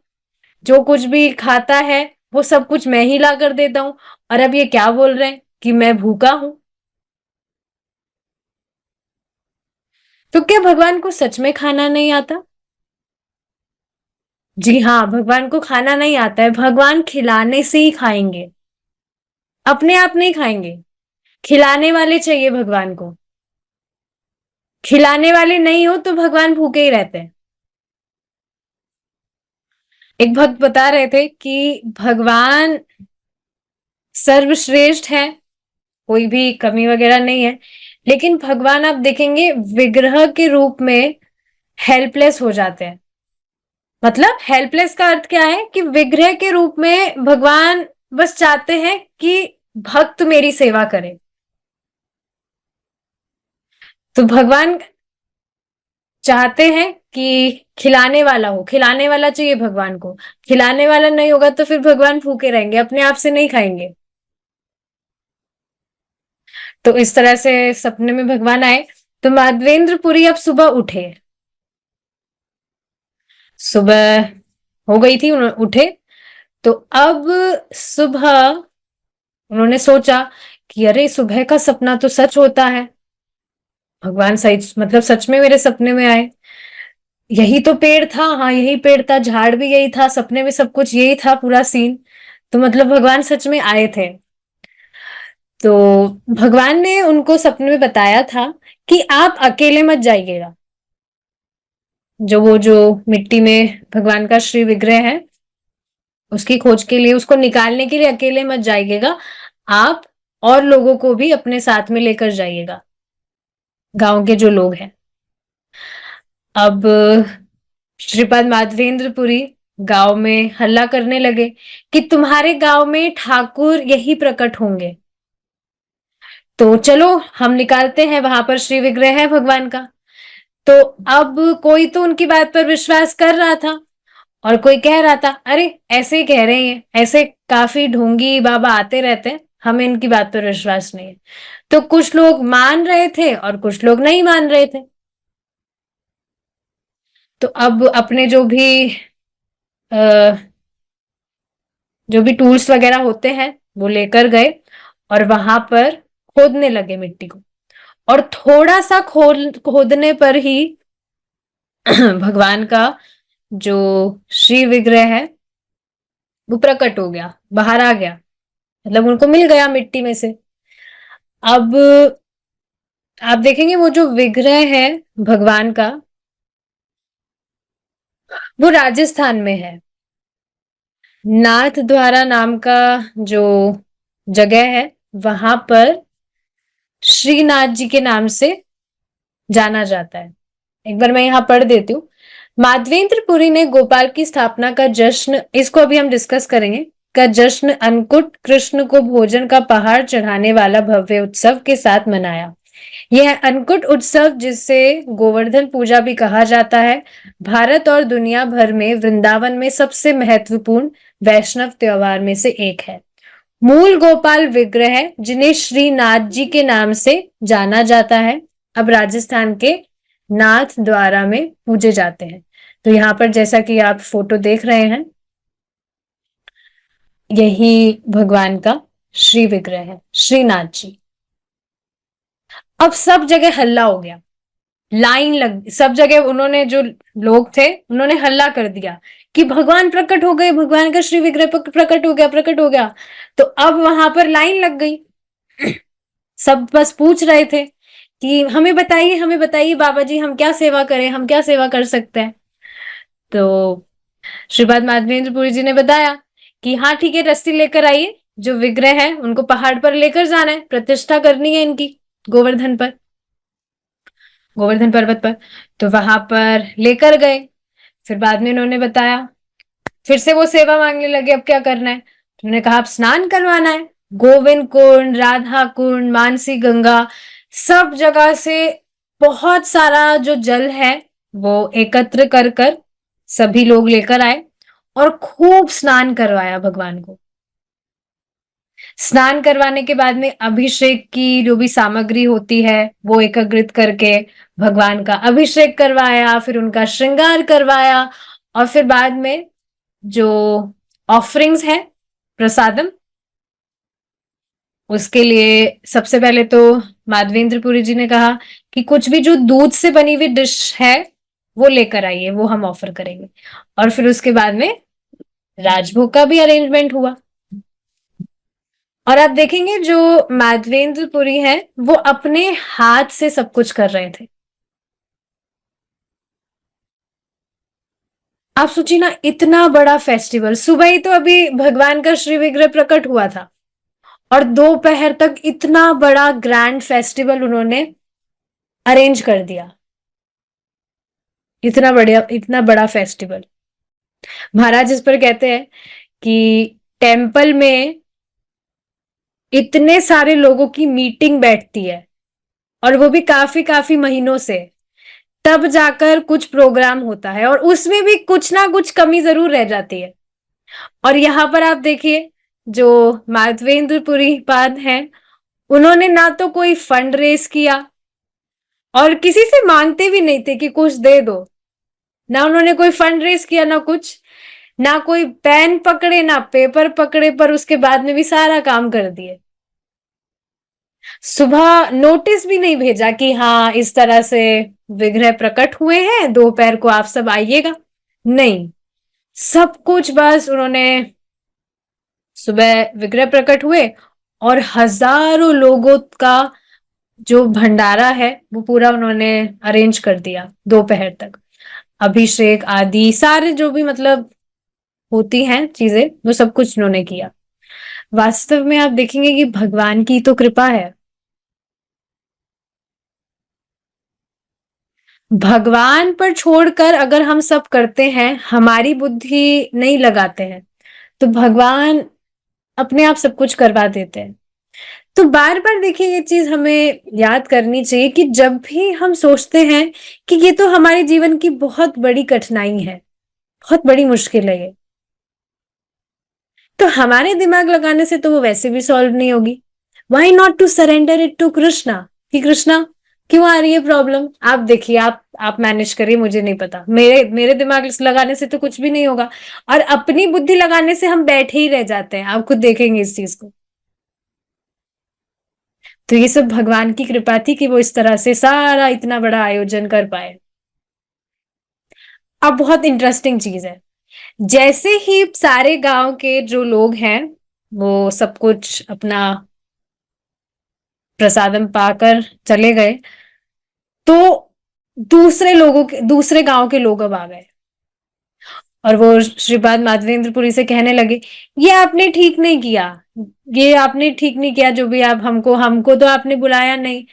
जो कुछ भी खाता है वो सब कुछ मैं ही ला कर देता हूँ, और अब ये क्या बोल रहे हैं कि मैं भूखा हूं। तो क्या भगवान को सच में खाना नहीं आता? जी हाँ, भगवान को खाना नहीं आता है, भगवान खिलाने से ही खाएंगे, अपने आप नहीं खाएंगे। खिलाने वाले चाहिए भगवान को। खिलाने वाले नहीं हो तो भगवान भूखे ही रहते हैं। एक भक्त बता रहे थे कि भगवान सर्वश्रेष्ठ है, कोई भी कमी वगैरह नहीं है, लेकिन भगवान आप देखेंगे विग्रह के रूप में हेल्पलेस हो जाते हैं। मतलब हेल्पलेस का अर्थ क्या है कि विग्रह के रूप में भगवान बस चाहते हैं कि भक्त मेरी सेवा करे। तो भगवान चाहते हैं कि खिलाने वाला हो, खिलाने वाला चाहिए भगवान को, खिलाने वाला नहीं होगा तो फिर भगवान भूखे रहेंगे, अपने आप से नहीं खाएंगे। तो इस तरह से सपने में भगवान आए। तो माधवेंद्रपुरी अब सुबह उठे, सुबह हो गई थी, उठे। तो अब सुबह उन्होंने सोचा कि अरे सुबह का सपना तो सच होता है, भगवान सच मतलब सच में मेरे सपने में आए। यही तो पेड़ था, हाँ यही पेड़ था, झाड़ भी यही था, सपने में सब कुछ यही था, पूरा सीन। तो मतलब भगवान सच में आए थे। तो भगवान ने उनको सपने में बताया था कि आप अकेले मत जाइएगा, जो मिट्टी में भगवान का श्री विग्रह है उसकी खोज के लिए, उसको निकालने के लिए अकेले मत जाइएगा, आप और लोगों को भी अपने साथ में लेकर जाइएगा, गांव के जो लोग हैं। अब श्रीपाद माधवेंद्रपुरी गांव में हल्ला करने लगे कि तुम्हारे गांव में ठाकुर यही प्रकट होंगे, तो चलो हम निकालते हैं, वहां पर श्री विग्रह है भगवान का। तो अब कोई तो उनकी बात पर विश्वास कर रहा था और कोई कह रहा था अरे ऐसे ही कह रहे हैं, ऐसे काफी ढोंगी बाबा आते रहते हैं, हमें इनकी बात पर विश्वास नहीं है। तो कुछ लोग मान रहे थे और कुछ लोग नहीं मान रहे थे। तो अब अपने जो भी टूल्स वगैरह होते हैं वो लेकर गए और वहां पर खोदने लगे मिट्टी को। और थोड़ा सा खोदने पर ही भगवान का जो श्री विग्रह है वो प्रकट हो गया, बाहर आ गया, मतलब उनको मिल गया मिट्टी में से। अब आप देखेंगे वो जो विग्रह है भगवान का वो राजस्थान में है। नाथ द्वारा नाम का जो जगह है वहां पर श्रीनाथ जी के नाम से जाना जाता है। एक बार मैं यहाँ पढ़ देती हूँ। माधवेंद्रपुरी ने गोपाल की स्थापना का जश्न, इसको अभी हम डिस्कस करेंगे, का जश्न अन्नकूट कृष्ण को भोजन का पहाड़ चढ़ाने वाला भव्य उत्सव के साथ मनाया। यह अन्नकूट उत्सव, जिसे गोवर्धन पूजा भी कहा जाता है, भारत और दुनिया भर में वृंदावन में सबसे महत्वपूर्ण वैष्णव त्योहार में से एक है। मूल गोपाल विग्रह जिन्हें श्रीनाथ जी के नाम से जाना जाता है, अब राजस्थान के नाथ द्वारा में पूजे जाते हैं। तो यहाँ पर जैसा कि आप फोटो देख रहे हैं, यही भगवान का श्री विग्रह है, श्रीनाथ जी। अब सब जगह हल्ला हो गया, लाइन लग, सब जगह उन्होंने, जो लोग थे उन्होंने हल्ला कर दिया कि भगवान प्रकट हो गए, भगवान का श्री विग्रह प्रकट हो गया, प्रकट हो गया। तो अब वहां पर लाइन लग गई, सब बस पूछ रहे थे कि हमें बताइए बाबा जी, हम क्या सेवा करें, हम क्या सेवा कर सकते हैं। तो श्रीपाद माधवेंद्रपुरी जी ने बताया कि हाँ ठीक है, रस्सी लेकर आइए, जो विग्रह है उनको पहाड़ पर लेकर जाना है, प्रतिष्ठा करनी है इनकी गोवर्धन पर, गोवर्धन पर्वत पर। तो वहां पर लेकर गए। फिर बाद में उन्होंने बताया, फिर से वो सेवा मांगने लगे, अब क्या करना है। उन्होंने कहा अब स्नान करवाना है। गोविंद कुंड, राधा कुंड, मानसी गंगा, सब जगह से बहुत सारा जो जल है वो एकत्र कर कर सभी लोग लेकर आए और खूब स्नान करवाया भगवान को। स्नान करवाने के बाद में अभिषेक की जो भी सामग्री होती है वो एकत्रित करके भगवान का अभिषेक करवाया, फिर उनका श्रृंगार करवाया। और फिर बाद में जो ऑफरिंग्स है, प्रसादम, उसके लिए सबसे पहले तो माधवेंद्रपुरी जी ने कहा कि कुछ भी जो दूध से बनी हुई डिश है वो लेकर आइए, वो हम ऑफर करेंगे। और फिर उसके बाद में राजभोग का भी अरेंजमेंट हुआ। और आप देखेंगे जो माधवेंद्रपुरी है वो अपने हाथ से सब कुछ कर रहे थे। आप सोचिए ना, इतना बड़ा फेस्टिवल, सुबह ही तो अभी भगवान का श्री विग्रह प्रकट हुआ था और दोपहर तक इतना बड़ा ग्रैंड फेस्टिवल उन्होंने अरेंज कर दिया। इतना बढ़िया, इतना बड़ा फेस्टिवल। महाराज इस पर कहते हैं कि टेम्पल में इतने सारे लोगों की मीटिंग बैठती है और वो भी काफी काफी महीनों से, तब जाकर कुछ प्रोग्राम होता है और उसमें भी कुछ ना कुछ कमी जरूर रह जाती है। और यहाँ पर आप देखिए, जो माधवेंद्र पाद हैं, उन्होंने ना तो कोई फंड रेस किया और किसी से मांगते भी नहीं थे कि कुछ दे दो। ना उन्होंने कोई फंड रेस किया, ना कुछ, ना कोई पेन पकड़े ना पेपर पकड़े, पर उसके बाद में भी सारा काम कर दिए। सुबह नोटिस भी नहीं भेजा कि हाँ इस तरह से विग्रह प्रकट हुए हैं, दोपहर को आप सब आइएगा। नहीं, सब कुछ बस उन्होंने सुबह विग्रह प्रकट हुए और हजारों लोगों का जो भंडारा है वो पूरा उन्होंने अरेंज कर दिया दोपहर तक। अभिषेक आदि सारे जो भी मतलब होती हैं चीजें, वो सब कुछ उन्होंने किया। वास्तव में आप देखेंगे कि भगवान की तो कृपा है। भगवान पर छोड़कर अगर हम सब करते हैं, हमारी बुद्धि नहीं लगाते हैं, तो भगवान अपने आप सब कुछ करवा देते हैं। तो बार बार देखिए, ये चीज हमें याद करनी चाहिए कि जब भी हम सोचते हैं कि ये तो हमारे जीवन की बहुत बड़ी कठिनाई है, बहुत बड़ी मुश्किल है ये, तो हमारे दिमाग लगाने से तो वो वैसे भी सॉल्व नहीं होगी। Why not to surrender it to Krishna, कि कृष्णा क्यों आ रही है प्रॉब्लम, आप देखिए, आप मैनेज करिए, मुझे नहीं पता, मेरे मेरे दिमाग लगाने से तो कुछ भी नहीं होगा। और अपनी बुद्धि लगाने से हम बैठे ही रह जाते हैं, आप खुद देखेंगे इस चीज को। तो ये सब भगवान की कृपा थी कि वो इस तरह से सारा इतना बड़ा आयोजन कर पाए। अब बहुत इंटरेस्टिंग चीज है, जैसे ही सारे गांव के जो लोग हैं वो सब कुछ अपना प्रसादम पाकर चले गए, तो दूसरे गांव के लोग अब आ गए और वो श्रीपाद माधवेंद्रपुरी से कहने लगे, ये आपने ठीक नहीं किया, ये आपने ठीक नहीं किया, जो भी आप हमको हमको तो आपने बुलाया नहीं,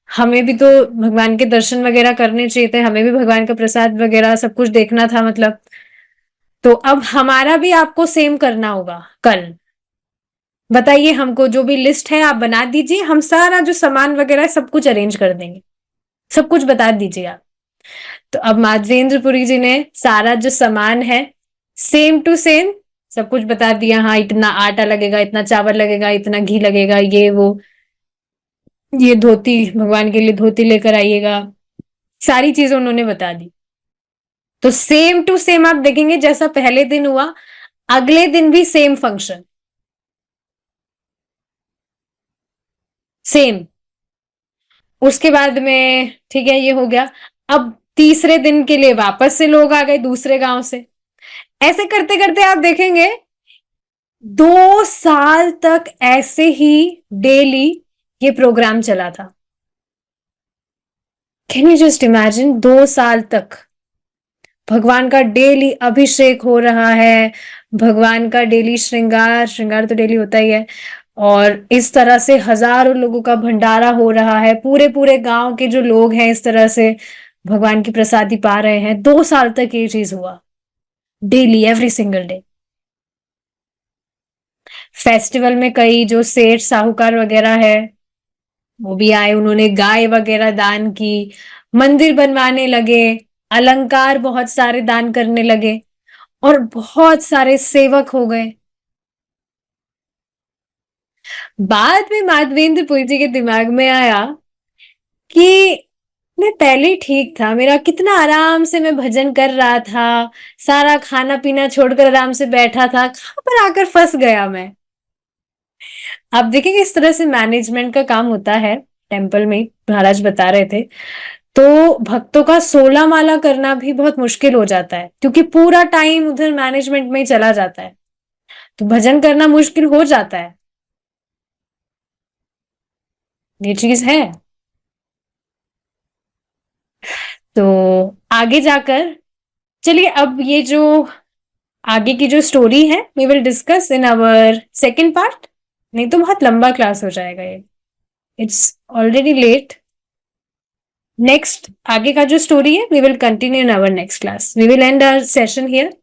हमें भी तो भगवान के दर्शन वगैरह करने चाहिए थे, हमें भी भगवान का प्रसाद वगैरह सब कुछ देखना था मतलब। तो अब हमारा भी आपको सेम करना होगा कल। बताइए हमको, जो भी लिस्ट है आप बना दीजिए, हम सारा जो सामान वगैरह है सब कुछ अरेंज कर देंगे, सब कुछ बता दीजिए आप। तो अब माधवेंद्रपुरी जी ने सारा जो सामान है सेम टू सेम सब कुछ बता दिया। हाँ, इतना आटा लगेगा, इतना चावल लगेगा, इतना घी लगेगा, ये वो, ये धोती, भगवान के लिए धोती लेकर आइएगा, सारी चीजें उन्होंने बता दी। तो सेम टू सेम आप देखेंगे, जैसा पहले दिन हुआ अगले दिन भी सेम फंक्शन, सेम। उसके बाद में ठीक है, ये हो गया। अब तीसरे दिन के लिए वापस से लोग आ गए दूसरे गांव से। ऐसे करते करते आप देखेंगे 2 साल तक ऐसे ही डेली ये प्रोग्राम चला था। कैन यू जस्ट इमेजिन, 2 साल तक भगवान का डेली अभिषेक हो रहा है, भगवान का डेली श्रृंगार, श्रृंगार तो डेली होता ही है, और इस तरह से हजारों लोगों का भंडारा हो रहा है, पूरे पूरे गांव के जो लोग हैं इस तरह से भगवान की प्रसादी पा रहे हैं। 2 साल तक ये चीज हुआ, daily, every single day. Festival में कई जो सेठ साहूकार वगैरह है वो भी आए, उन्होंने गाय वगैरह दान की, मंदिर बनवाने लगे, अलंकार बहुत सारे दान करने लगे, और बहुत सारे सेवक हो गए। बाद में माधवेंद्रपुरी जी के दिमाग में आया कि मैं पहले ठीक था, मेरा कितना आराम से मैं भजन कर रहा था, सारा खाना पीना छोड़कर आराम से बैठा था, कहां पर आकर फंस गया मैं। आप देखेंगे इस तरह से मैनेजमेंट का काम होता है टेम्पल में, महाराज बता रहे थे। तो भक्तों का 16 माला करना भी बहुत मुश्किल हो जाता है, क्योंकि पूरा टाइम उधर मैनेजमेंट में ही चला जाता है, तो भजन करना मुश्किल हो जाता है। ये चीज है। तो आगे जाकर, चलिए अब ये जो आगे की जो स्टोरी है we will discuss in our second part, नहीं तो बहुत लंबा क्लास हो जाएगा ये, इट्स ऑलरेडी लेट। नेक्स्ट आगे का जो स्टोरी है we will continue in our next class, we will end our session here.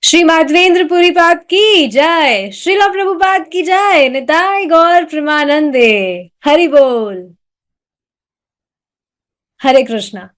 Shri Madhavendra Pada की जय, श्रीला प्रभुपाद की जय, निताय गौर प्रेमानंदे, हरि बोल। हरे कृष्णा।